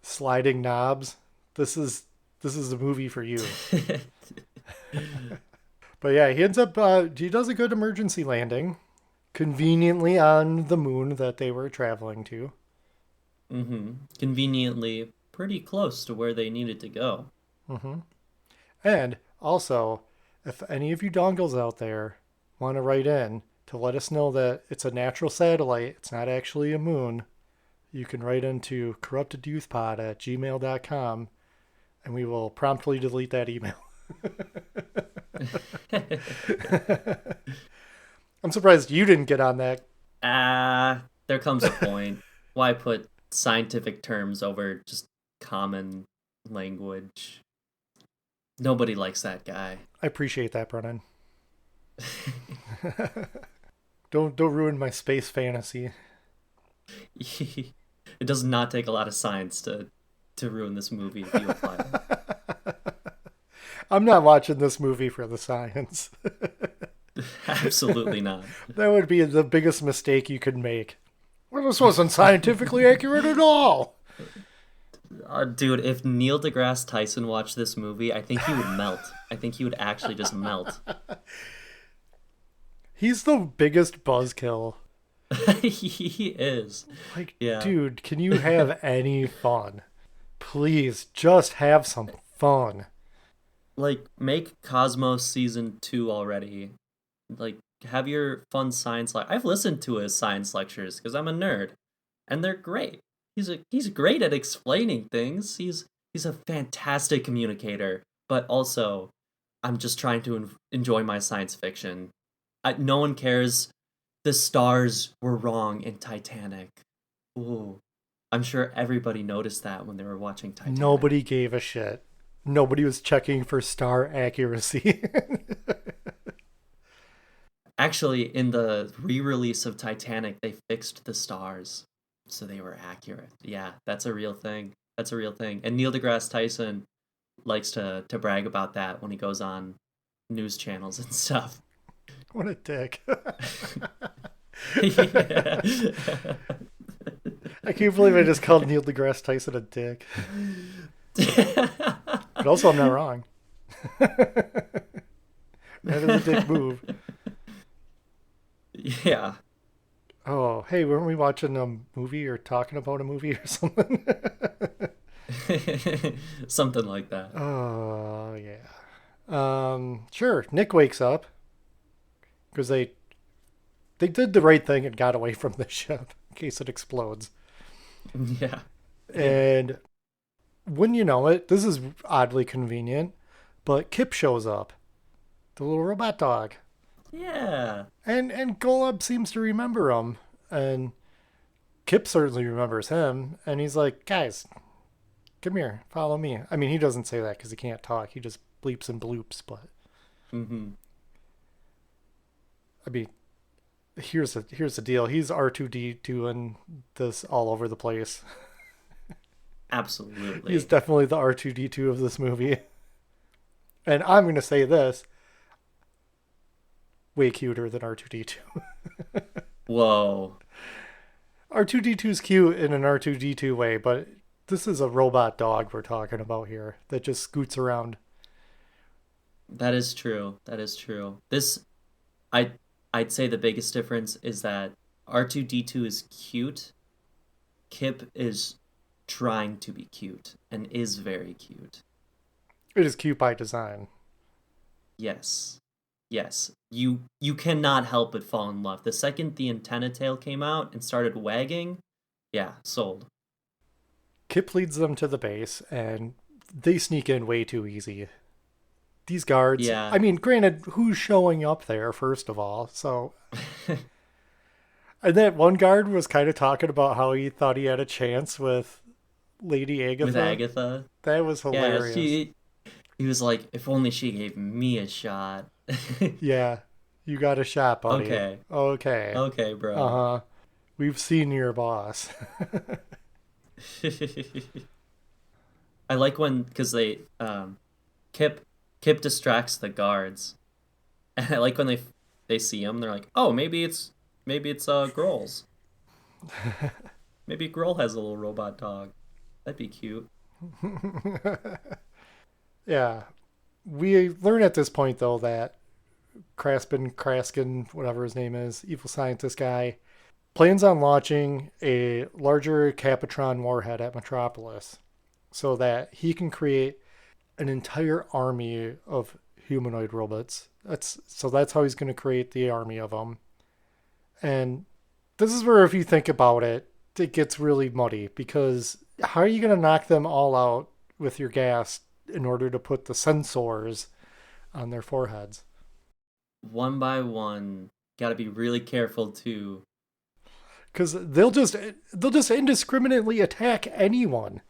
sliding knobs. This is the movie for you. But yeah, he ends up he does a good emergency landing, conveniently on the moon that they were traveling to. Mm-hmm. Conveniently pretty close to where they needed to go. Mm-hmm. And also, if any of you dongles out there want to write in to let us know that it's a natural satellite, it's not actually a moon, you can write into corruptedyouthpod@gmail.com and we will promptly delete that email. I'm surprised you didn't get on that. There comes a point. Why put scientific terms over just common language? Nobody likes that guy. I appreciate that, Brennan. Don't ruin my space fantasy. It does not take a lot of science to ruin this movie if you apply it. I'm not watching this movie for the science. Absolutely not. That would be the biggest mistake you could make. Well, this wasn't scientifically accurate at all. Dude, if Neil deGrasse Tyson watched this movie, I think he would melt. I think he would actually just melt. He's the biggest buzzkill. He is. Like, yeah. Dude, can you have any fun? Please, just have some fun. Like, make Cosmos Season 2 already. Like, have your fun science... I've listened to his science lectures, because I'm a nerd. And they're great. He's great at explaining things. He's a fantastic communicator. But also, I'm just trying to enjoy my science fiction. No one cares. The stars were wrong in Titanic. Ooh. I'm sure everybody noticed that when they were watching Titanic. Nobody gave a shit. Nobody was checking for star accuracy. Actually, in the re-release of Titanic, they fixed the stars, so they were accurate. Yeah, that's a real thing. That's a real thing. And Neil deGrasse Tyson likes to brag about that when he goes on news channels and stuff. What a dick. Yeah. I can't believe I just called Neil deGrasse Tyson a dick. But also, I'm not wrong. That is a dick move. Yeah. Oh, hey, weren't we watching a movie or talking about a movie or something? Something like that. Oh, yeah. Sure. Nick wakes up because they did the right thing and got away from the ship in case it explodes. Yeah. And when you know it, this is oddly convenient, but Kip shows up, the little robot dog. Yeah. And Golub seems to remember him, and Kip certainly remembers him, and he's like, guys, come here, follow me. I mean, he doesn't say that because he can't talk. He just bleeps and bloops, but... Mm-hmm. I mean, here's the deal. He's R2D2 and this all over the place. Absolutely. He's definitely the R2D2 of this movie. And I'm going to say this. Way cuter than R2D2. Whoa. R2D2's cute in an R2D2 way, but this is a robot dog we're talking about here that just scoots around. That is true. That is true. I'd say the biggest difference is that R2D2 is cute. Kip is trying to be cute and is very cute. It is cute by design. Yes. Yes. You cannot help but fall in love. The second the antenna tail came out and started wagging, yeah, sold. Kip leads them to the base, and they sneak in way too easy. These guards, yeah. I mean, granted, who's showing up there, first of all, so... And that one guard was kind of talking about how he thought he had a chance with Lady Agatha. With Agatha. That was hilarious. Yeah, he was like, if only she gave me a shot. Yeah, you got a shot, buddy. Okay. Okay, bro. Uh-huh. We've seen your boss. I like when, because they, Kip distracts the guards, And I like when they see him, they're like, oh, maybe it's Grohl's. Maybe Grohl has a little robot dog. That'd be cute. Yeah. We learn at this point, though, that Kraskin, whatever his name is, evil scientist guy, plans on launching a larger Capitron warhead at Metropolis so that he can create an entire army of humanoid robots. That's how he's going to create the army of them. And this is where, if you think about it, it gets really muddy, because how are you going to knock them all out with your gas in order to put the sensors on their foreheads? One by one, gotta be really careful too. Because they'll just indiscriminately attack anyone.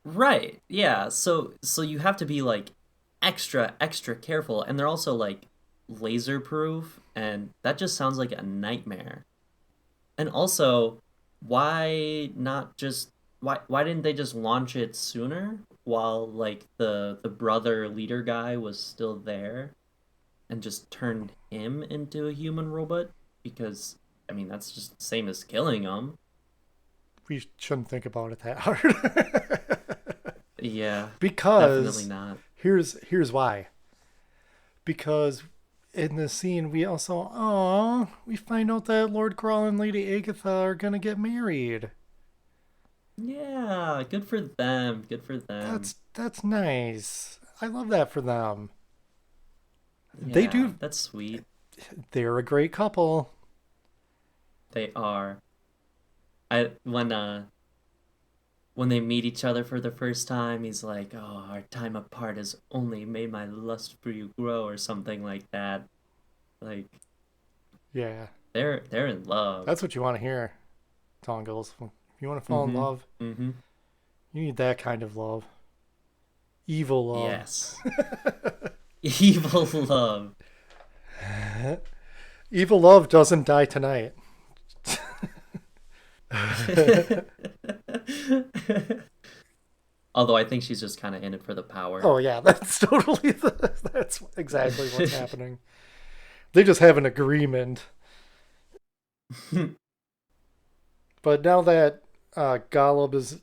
Right. Yeah. So you have to be like extra careful, and they're also like laser proof, and that just sounds like a nightmare. And also, why didn't they just launch it sooner while like the brother leader guy was still there and just turned him into a human robot? Because I mean, that's just the same as killing him. We shouldn't think about it that hard. Yeah, Because definitely not. here's why. Because in this scene we find out that Lord Grawl and Lady Agatha are gonna get married. Yeah, good for them. Good for them. That's nice. I love that for them. They Yeah, do. that's sweet. They're a great couple. They are. I when they meet each other for the first time, he's like, "Oh, our time apart has only made my lust for you grow," or something like that. Like Yeah, they're in love. that's what you want to hear, Tongles. If you want to fall in Mm-hmm. love, Mm-hmm. you need that kind of love. Evil love. Yes. Evil love. Evil love doesn't die tonight. Although I think she's just kind of in it for the power. Oh yeah, that's exactly what's happening. They just have an agreement. But now that Golub is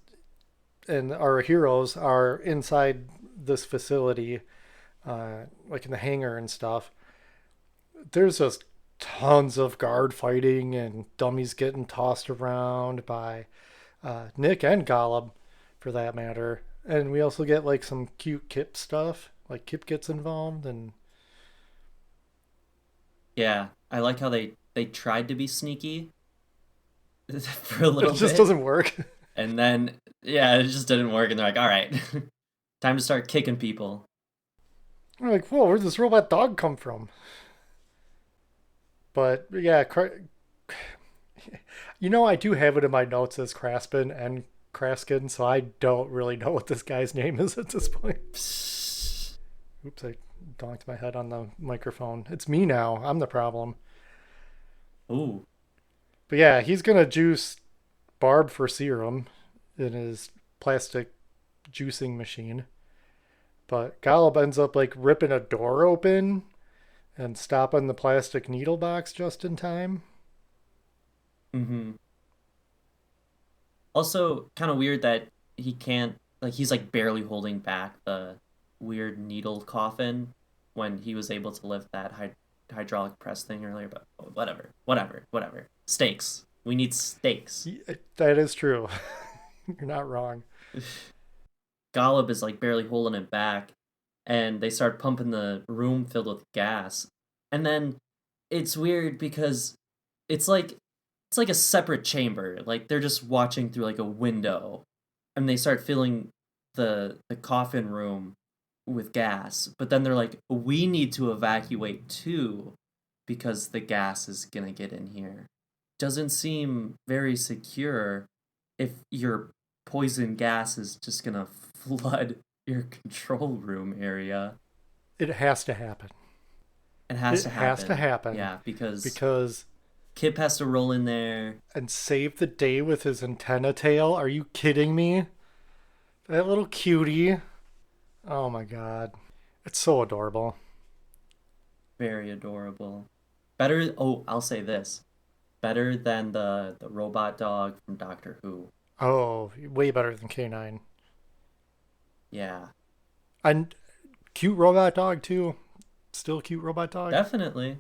and our heroes are inside this facility, like in the hangar and stuff, there's just tons of guard fighting and dummies getting tossed around by Nick and Golub, for that matter. And we also get like some cute Kip stuff. Like Kip gets involved, and Yeah, I like how they tried to be sneaky for a it little just bit, doesn't work. and then yeah, it just didn't work, and they're like, "All right, time to start kicking people." We're like, whoa, where'd this robot dog come from? But yeah, I do have it in my notes as Craspin and Kraskin, so I don't really know what this guy's name is at this point. Oops, I donked my head on the microphone. It's me now. I'm the problem. Ooh, But yeah, he's gonna juice Barb for serum in his plastic juicing machine. But Golub ends up like ripping a door open and stopping the plastic needle box just in time. mm-hmm. Also, kind of weird that he can't like he's like barely holding back the weird needle coffin when he was able to lift that hydraulic press thing earlier. But whatever. Stakes. We need stakes. That is true. You're not wrong. Golub is like barely holding it back, and they start pumping the room filled with gas. And then it's weird because it's like it's like a separate chamber. Like they're just watching through like a window, and they start filling the coffin room with gas. But then they're like, we need to evacuate too, because the gas is gonna get in here. Doesn't seem very secure if your poison gas is just gonna flood your control room area. It has to happen. It has It to has happen. to happen. Yeah, Because Kip has to roll in there. and save the day with his antenna tail. Are you kidding me? That little cutie. Oh my god. It's so adorable. Very adorable. Better. Oh, I'll say this. Better than the robot dog from Doctor Who. Oh, way better than K9. Yeah, And cute robot dog too. Still cute robot dog. definitely.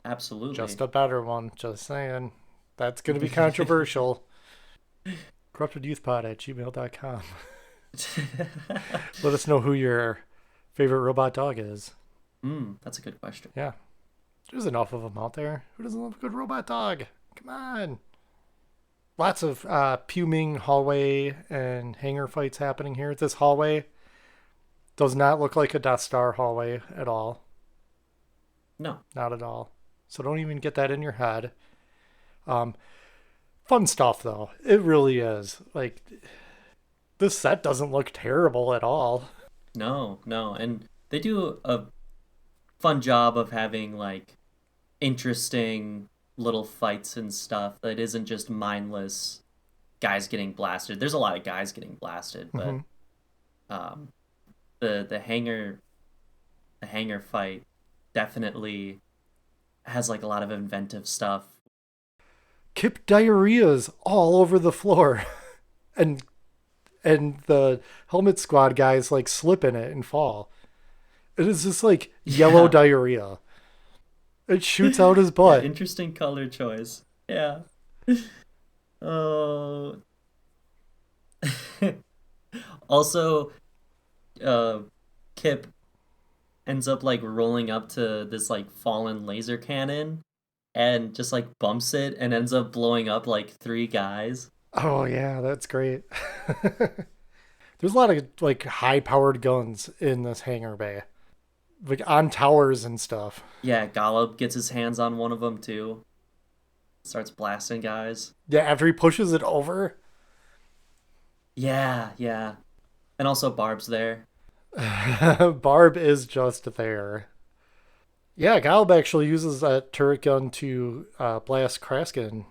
Absolutely. Just a better one. Just saying. That's going to be controversial. CorruptedYouthPod@gmail.com. Let us know who your favorite robot dog is. That's a good question. Yeah. There's enough of them out there. Who doesn't love a good robot dog? Come on. Lots of puming hallway and hangar fights happening here. This hallway does not look like a Death Star hallway at all. No. Not at all. So don't even get that in your head. Fun stuff, though. It really is. Like, this set doesn't look terrible at all. No, no. And they do a fun job of having, like, interesting little fights and stuff that isn't just mindless guys getting blasted. There's a lot of guys getting blasted, but the hangar fight definitely has like a lot of inventive stuff. Kip diarrheas all over the floor. and the helmet squad guys like slip in it and fall. It is just like yellow diarrhea. It shoots out his butt. Yeah, interesting color choice. Yeah. Oh. Also, Kip ends up like rolling up to this like fallen laser cannon and just like bumps it and ends up blowing up like 3 guys. Oh yeah, that's great. There's a lot of like high-powered guns in this hangar bay, like on towers and stuff. Yeah, Golub gets his hands on one of them too. Starts blasting guys. Yeah, after he pushes it over. Yeah, yeah. And also Barb's there. Barb is just there. Yeah, Galb actually uses that turret gun to blast Kraskin.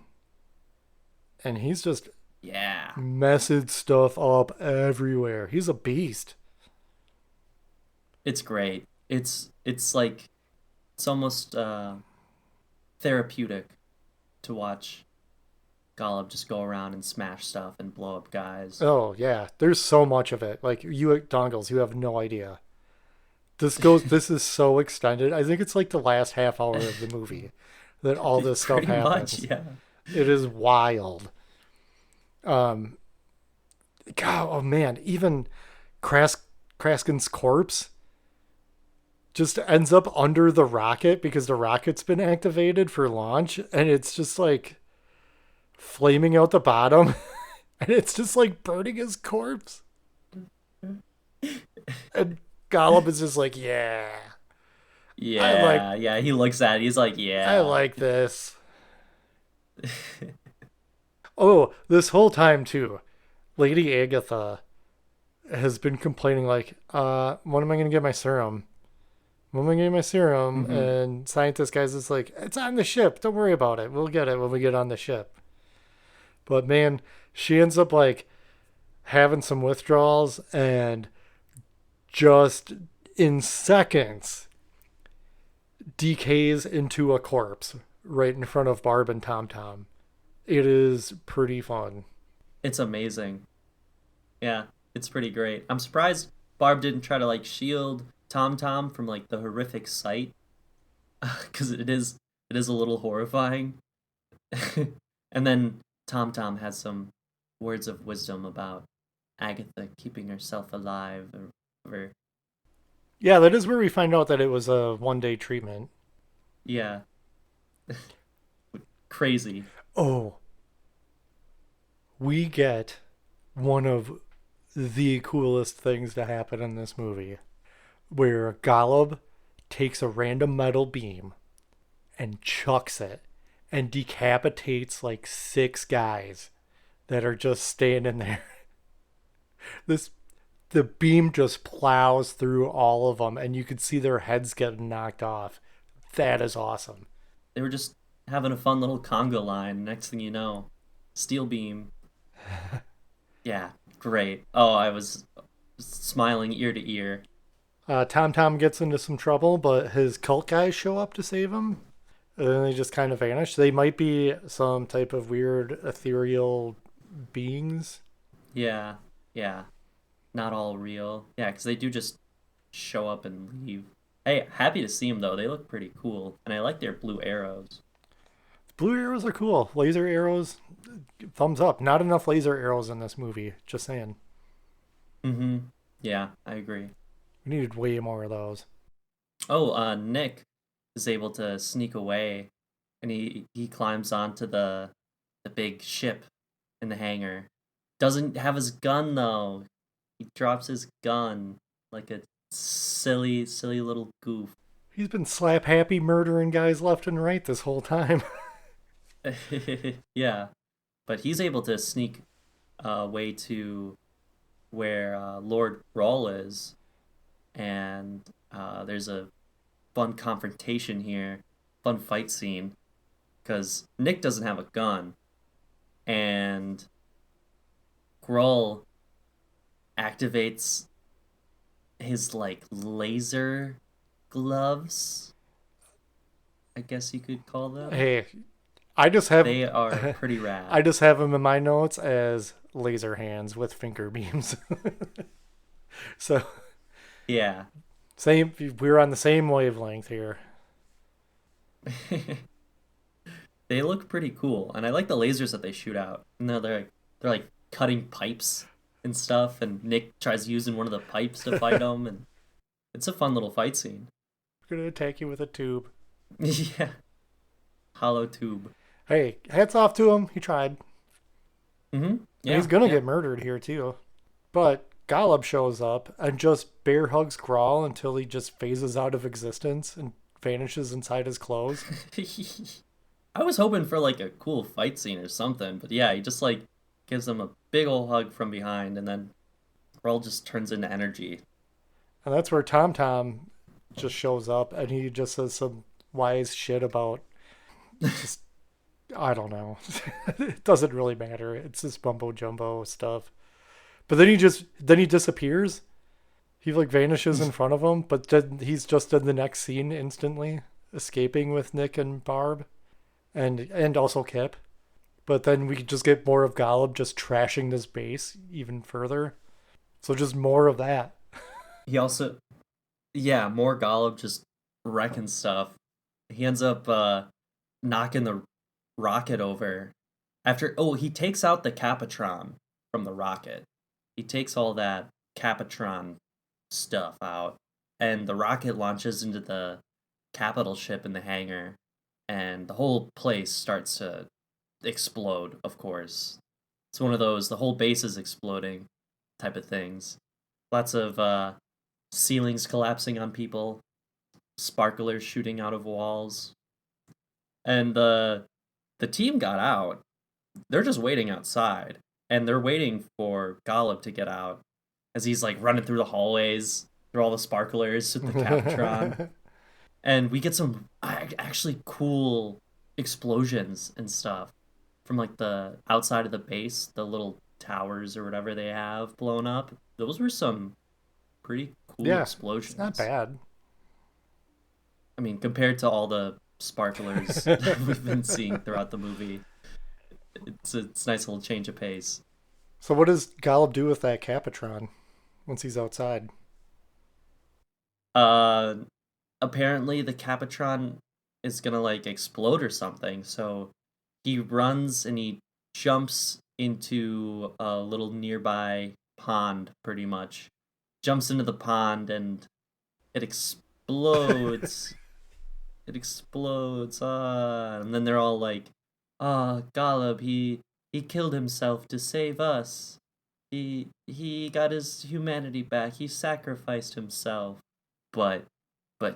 And he's just messing stuff up everywhere. He's a beast. It's great. It's like it's almost therapeutic to watch Golub just go around and smash stuff and blow up guys. Oh yeah, there's so much of it. Like you at Dongles, you have no idea. This is so extended. I think it's like the last half hour of the movie that all this stuff happens. Much, yeah. It is wild. God, oh man, even Kraskin's corpse just ends up under the rocket because the rocket's been activated for launch, and it's just like flaming out the bottom, and it's just like burning his corpse. And Golub is just like, yeah. Yeah, he looks at it, he's like, yeah. I like this. Oh, this whole time too, Lady Agatha has been complaining like, when am I going to get my serum? When am I getting my serum? Mm-hmm. And scientist guys is like, it's on the ship. Don't worry about it. We'll get it when we get on the ship. But man, she ends up like having some withdrawals and just in seconds decays into a corpse right in front of Barb and Tom Tom. It is pretty fun. It's amazing. Yeah, it's pretty great. I'm surprised Barb didn't try to like shield Tom Tom from like the horrific sight, because it is a little horrifying. And then Tom Tom has some words of wisdom about Agatha keeping herself alive or whatever. Yeah, that is where we find out that it was a 1-day treatment. Yeah. Crazy. Oh. We get one of the coolest things to happen in this movie, where Golub takes a random metal beam and chucks it and decapitates like 6 guys that are just standing there. The beam just plows through all of them, and you can see their heads getting knocked off. That is awesome. They were just having a fun little conga line. Next thing you know, steel beam. Yeah, great. Oh, I was smiling ear to ear. Tom Tom gets into some trouble, but his cult guys show up to save him. And then they just kind of vanish. They might be some type of weird ethereal beings. Yeah, yeah. Not all real. Yeah, because they do just show up and leave. Hey, happy to see them though. They look pretty cool, and I like their blue arrows. Blue arrows are cool. Laser arrows, thumbs up. Not enough laser arrows in this movie. Just saying. Mm-hmm. Yeah, I agree. We needed way more of those. Oh, Nick is able to sneak away, and he climbs onto the big ship in the hangar. Doesn't have his gun though. He drops his gun like a silly little goof. He's been slap happy murdering guys left and right this whole time. Yeah, but he's able to sneak way to where Lord Rawl is, and there's a fun confrontation here, fun fight scene, because Nick doesn't have a gun, and Grohl activates his like laser gloves, I guess you could call them. Hey, I just have They are pretty rad. I just have them in my notes as laser hands with finger beams. So Yeah. same, we're on the same wavelength here. They look pretty cool, and I like the lasers that they shoot out. And they're like cutting pipes and stuff, and Nick tries using one of the pipes to fight them, and it's a fun little fight scene. I'm gonna attack you with a tube. Yeah. Hollow tube. Hey, hats off to him. He tried. Mm-hmm. And Yeah. he's gonna get murdered here too. But Golub shows up and just bear hugs Grawl until he just phases out of existence and vanishes inside his clothes. I was hoping for like a cool fight scene or something, but yeah, he just like gives him a big old hug from behind, and then Grohl just turns into energy. And that's where Tom Tom just shows up and he just says some wise shit about just, I don't know. It doesn't really matter. It's this bumbo jumbo stuff. But then he disappears. He like vanishes in front of him, but then he's just in the next scene instantly, escaping with Nick and Barb and also Kip. But then we just get more of Golub just trashing this base even further. So just more of that. He also, yeah, more Golub just wrecking stuff. He ends up knocking the rocket over. He takes out the Capitron from the rocket. He takes all that Capitron stuff out, and the rocket launches into the capital ship in the hangar, and the whole place starts to explode, of course. It's one of those, the whole base is exploding type of things. Lots of ceilings collapsing on people, sparklers shooting out of walls. And the team got out. They're just waiting outside, and they're waiting for Golub to get out as he's like running through the hallways through all the sparklers with the Captron. And we get some actually cool explosions and stuff from like the outside of the base, the little towers or whatever they have blown up. Those were some pretty cool explosions. It's not bad. I mean, compared to all the sparklers that we've been seeing throughout the movie, it's a nice little change of pace. So what does Golub do with that Capitron once he's outside? Apparently the Capitron is gonna like explode or something, so he runs and he jumps into a little nearby pond, pretty much. Jumps into the pond and it explodes. It explodes. And then they're all like, Golub, he killed himself to save us. He got his humanity back. He sacrificed himself. But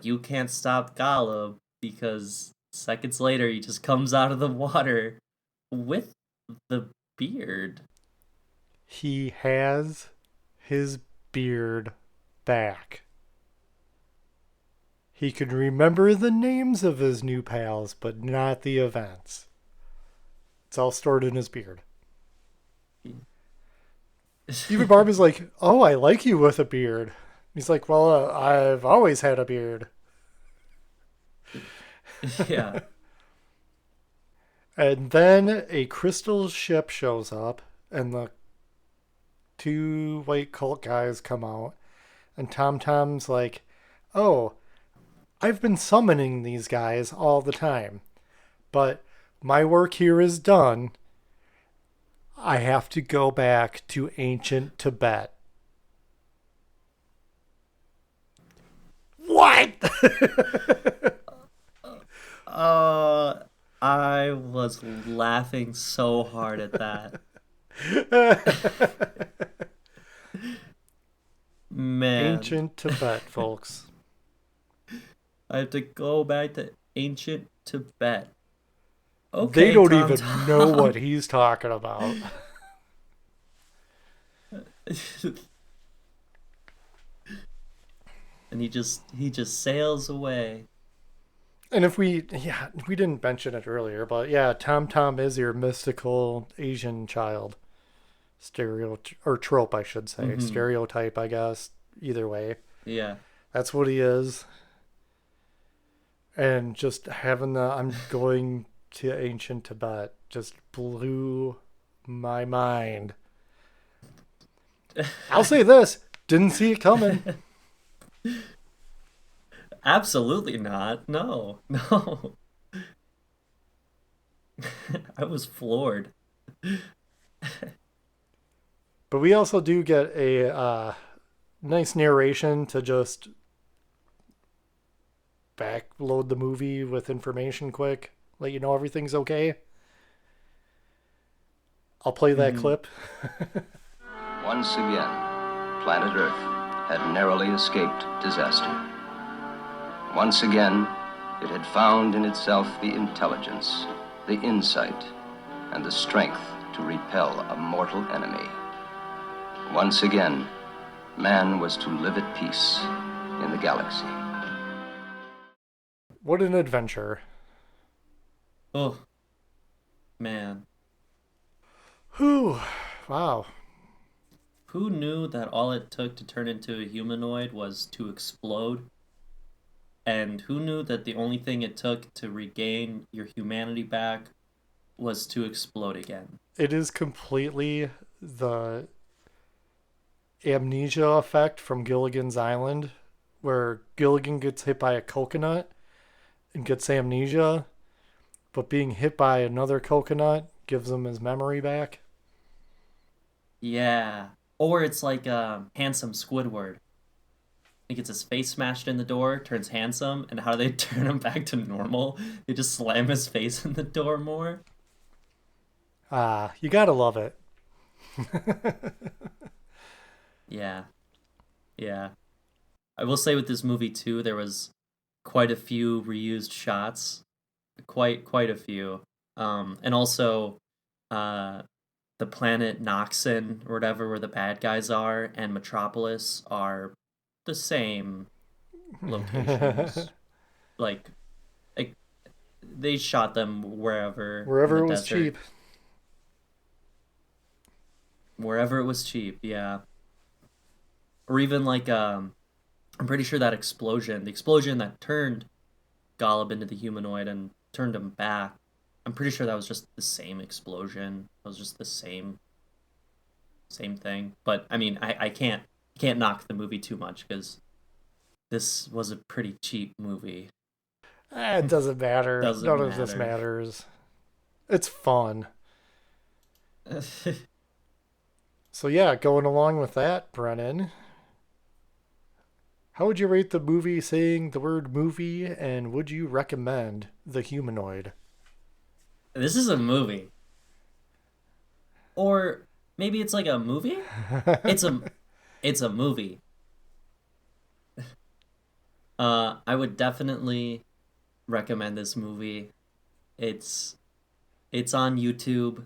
you can't stop Golub, because seconds later he just comes out of the water with the beard. He has his beard back. He can remember the names of his new pals, but not the events. It's all stored in his beard. Even Barb is like, oh, I like you with a beard. He's like, well, I've always had a beard. Yeah. And then a crystal ship shows up, and the two white cult guys come out, and Tom Tom's like, oh, I've been summoning these guys all the time, but my work here is done. I have to go back to ancient Tibet. What? I was laughing so hard at that. Man, Ancient Tibet, folks. I have to go back to ancient Tibet. Okay, They don't Tom even Tom. know what he's talking about. And he just sails away. And if we didn't mention it earlier, but yeah, Tom Tom is your mystical Asian child. Or trope, I should say. Stereotype, I guess. Either way. Yeah. That's what he is. And just having the I'm going to ancient Tibet just blew my mind. I'll say this, didn't see it coming. Absolutely not. No. No. I was floored. But we also do get a nice narration to just backload the movie with information quick, let you know everything's okay. I'll play that clip. Once again, planet Earth had narrowly escaped disaster. Once again, it had found in itself the intelligence, the insight, and the strength to repel a mortal enemy. Once again, man was to live at peace in the galaxy. What an adventure. Oh, man. Whew. Wow. Who knew that all it took to turn into a humanoid was to explode? And who knew that the only thing it took to regain your humanity back was to explode again? It is completely the amnesia effect from Gilligan's Island, where Gilligan gets hit by a coconut and gets amnesia, but being hit by another coconut gives him his memory back. Yeah. Or it's like handsome Squidward. He gets his face smashed in the door, turns handsome, and how do they turn him back to normal? They just slam his face in the door more. You gotta love it. Yeah. Yeah. I will say with this movie too, there was quite a few reused shots. Quite a few. And also the planet Noxon or whatever where the bad guys are and Metropolis are the same locations. like they shot them wherever Wherever in it the was desert. cheap. Wherever it was cheap, yeah. Or even like I'm pretty sure that the explosion that turned Golub into the humanoid and turned him back, I'm pretty sure that was just the same explosion. It was just the same thing. But I mean, I can't knock the movie too much because this was a pretty cheap movie. It doesn't matter. Doesn't None of this matter. matters. It's fun. So yeah, going along with that, Brennan, how would you rate the movie saying the word movie, and would you recommend The Humanoid? This is a movie. Or maybe it's like a movie? It's a movie. I would definitely recommend this movie. It's on YouTube.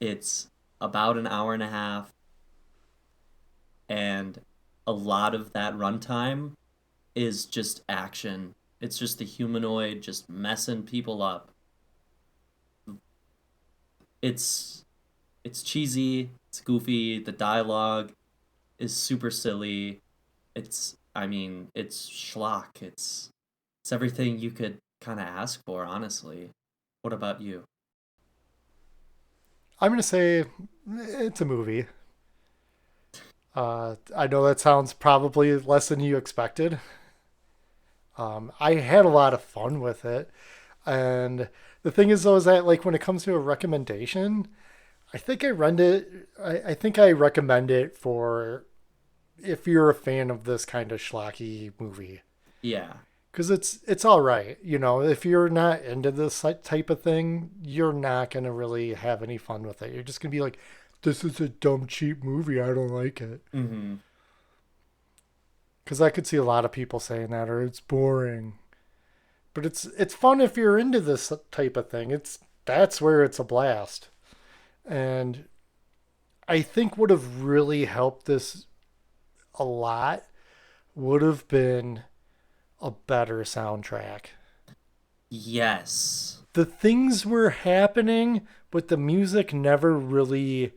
It's about an hour and a half. And a lot of that runtime is just action. It's just the humanoid just messing people up. It's cheesy, it's goofy, the dialogue is super silly. I mean, it's schlock. It's everything you could kind of ask for, honestly. What about you? I'm gonna say it's a movie. I know that sounds probably less than you expected. I had a lot of fun with it, and the thing is though is that like when it comes to a recommendation, I think I recommend it for if you're a fan of this kind of schlocky movie. Yeah. Because it's all right, you know. If you're not into this type of thing, you're not gonna really have any fun with it. You're just gonna be like, "This is a dumb, cheap movie. I don't like it." Mm-hmm. Because I could see a lot of people saying that, or it's boring. But it's fun if you're into this type of thing. That's where it's a blast. And I think would have really helped this a lot would have been a better soundtrack. Yes. The things were happening, but the music never really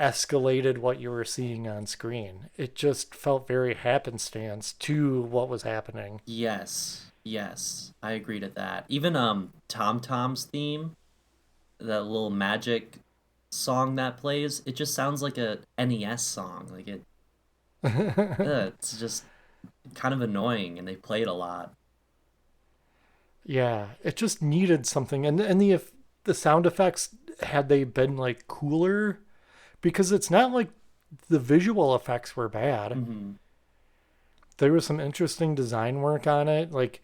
escalated what you were seeing on screen. It just felt very happenstance to what was happening. Yes. Yes. I agree to that. Even Tom Tom's theme, that little magic song that plays, it just sounds like a NES song. Like it's just kind of annoying, and they play it a lot. Yeah, it just needed something, and the sound effects had they been like cooler, because it's not like the visual effects were bad. Mm-hmm. There was some interesting design work on it, like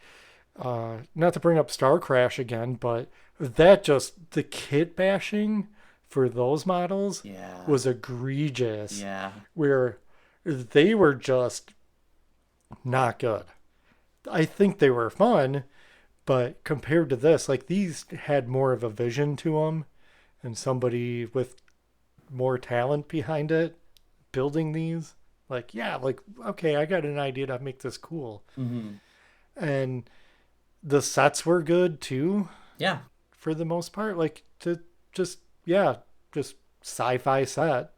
not to bring up Star Crash again, but that just the kit bashing for those models Yeah. was egregious. Yeah. Where they were just not good. I think they were fun, but compared to this, like these had more of a vision to them and somebody with more talent behind it building these. Like, yeah, like, okay, I got an idea to make this cool. Mm-hmm. And the sets were good too, Yeah. for the most part. Like, to just, yeah, just sci fi set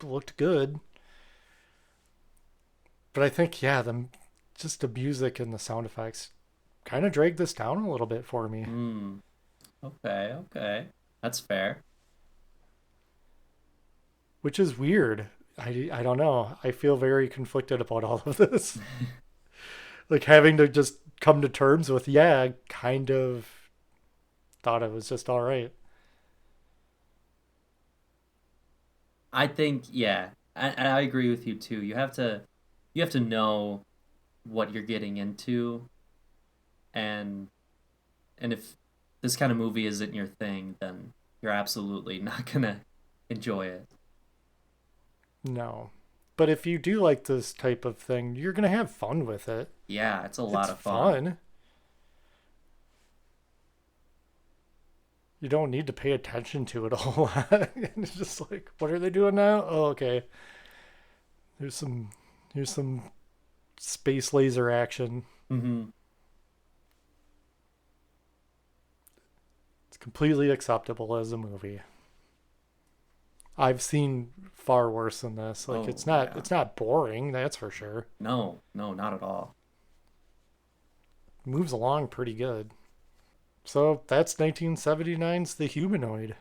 looked good. But I think, yeah, just the music and the sound effects kind of dragged this down a little bit for me. Mm. Okay. Okay. That's fair. Which is weird. I don't know. I feel very conflicted about all of this. Like having to just come to terms with, yeah, I kind of thought it was just all right. I think, yeah, I agree with you too. You have to know what you're getting into, and if this kind of movie isn't your thing, then you're absolutely not gonna enjoy it. No. But if you do like this type of thing, you're going to have fun with it. Yeah, it's a lot It's of fun. fun. You don't need to pay attention to it a whole lot. It's just like, what are they doing now? Oh, okay. Here's some space laser action. Mm-hmm. It's completely acceptable as a movie. I've seen far worse than this. Like Oh, it's not yeah. it's not boring, that's for sure. No, no, not at all. It moves along pretty good. So that's 1979's The Humanoid.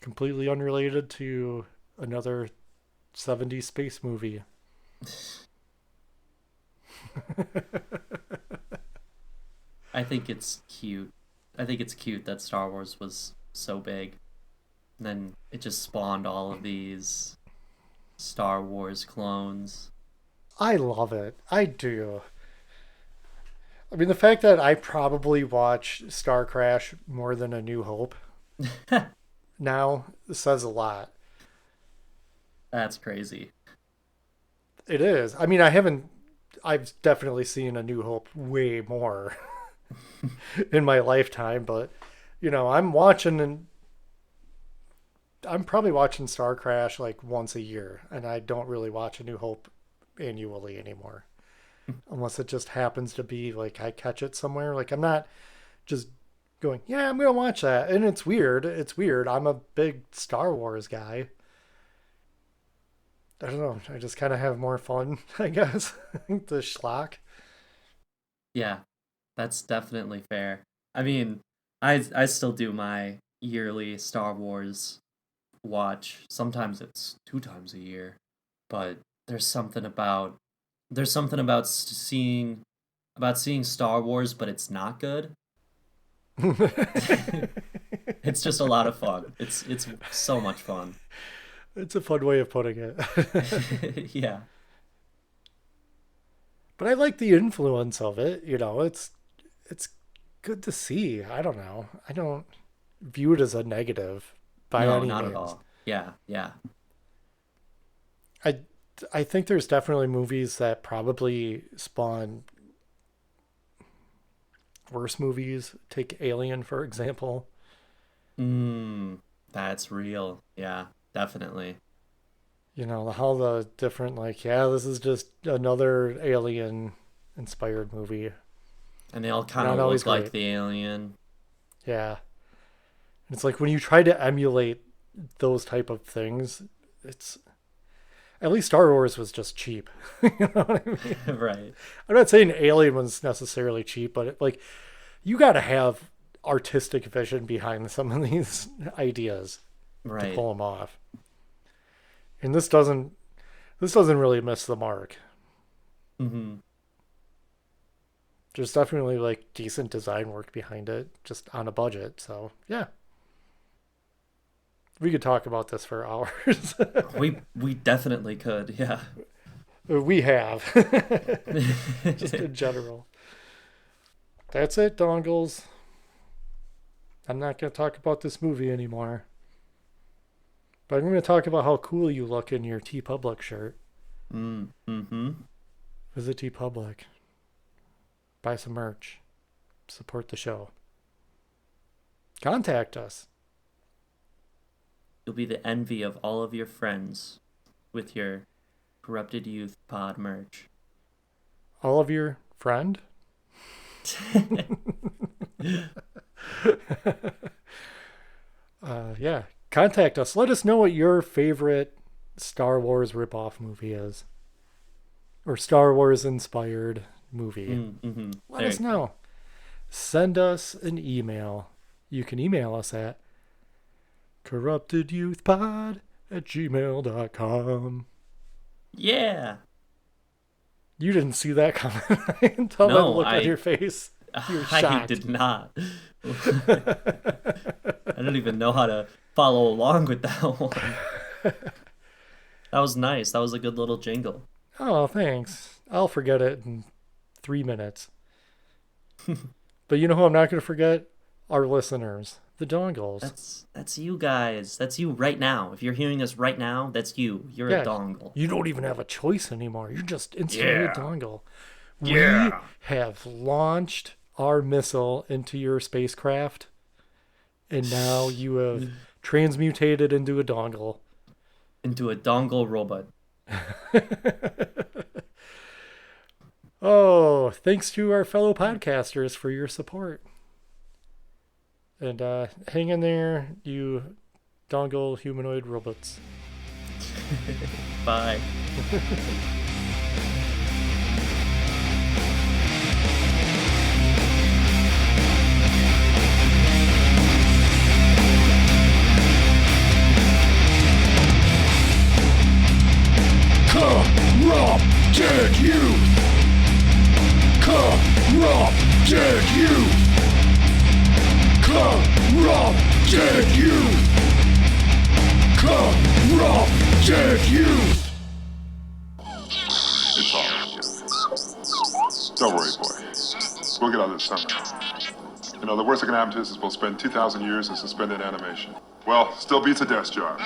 Completely unrelated to another 70s space movie. I think it's cute. I think it's cute that Star Wars was so big. And then it just spawned all of these Star Wars clones. I love it. I do. I mean, the fact that I probably watch Star Crash more than A New Hope now says a lot. That's crazy. It is. I mean, I've definitely seen A New Hope way more in my lifetime, but, I'm probably watching Star Crash like once a year, and I don't really watch A New Hope annually anymore. Unless it just happens to be like I catch it somewhere. Like I'm not just going, yeah, I'm gonna watch that. And it's weird. It's weird. I'm a big Star Wars guy. I don't know. I just kind of have more fun, I guess. The schlock. Yeah, that's definitely fair. I mean, I still do my yearly Star Wars watch. Sometimes it's 2 times a year, but there's something about seeing Star Wars, but it's not good. It's just a lot of fun. It's so much fun. It's a fun way of putting it. Yeah. But I like the influence of it. It's good to see. I don't know. I don't view it as a negative by No, any not means. at all. Yeah, yeah. I I think there's definitely movies that probably spawn worse movies. Take Alien, for example. That's real. Yeah, definitely. How the different, like, yeah, this is just another Alien inspired movie. And they all kind Not of always look like great. the alien. Yeah. It's like when you try to emulate those type of things, it's at least Star Wars was just cheap. You know what I mean? Right. I'm not saying Alien was necessarily cheap, but you got to have artistic vision behind some of these ideas to Right. pull them off. And this doesn't really miss the mark. Mm-hmm. There's definitely like decent design work behind it, just on a budget. So yeah, we could talk about this for hours. We definitely could. Yeah. We have, just in general. That's it, dongles. I'm not going to talk about this movie anymore. But I'm going to talk about how cool you look in your T Public shirt. Mm-hmm. Visit T Public. Buy some merch. Support the show. Contact us. You'll be the envy of all of your friends with your Corrupted Youth Pod merch. All of your friend. Yeah. Contact us. Let us know what your favorite Star Wars ripoff movie is. Or Star Wars inspired movie. Mm-hmm. Let us know. Send us an email. You can email us at corruptedyouthpod@gmail.com. Yeah. You didn't see that coming. I can tell by the No, look on your face. You're I shocked. did not. I don't even know how to follow along with that one. That was nice. That was a good little jingle. Oh, thanks. I'll forget it in 3 minutes. But you know who I'm not going to forget? Our listeners, the dongles. That's you guys. That's you right now. If you're hearing this right now, that's you. You're a dongle. You don't even have a choice anymore. You're just instantly a dongle. Yeah. We have launched our missile into your spacecraft, and now you have transmutated into a dongle. Into a dongle robot. Oh, thanks to our fellow podcasters for your support. And hang in there, you dongle humanoid robots. Bye. Corrupted youth! Corrupted youth! Corrupted youth! Corrupted youth! It's all right, kid. Don't worry, boy. We'll get out of this somehow. The worst that can happen to us is we'll spend 2,000 years in suspended animation. Well, still beats a desk job.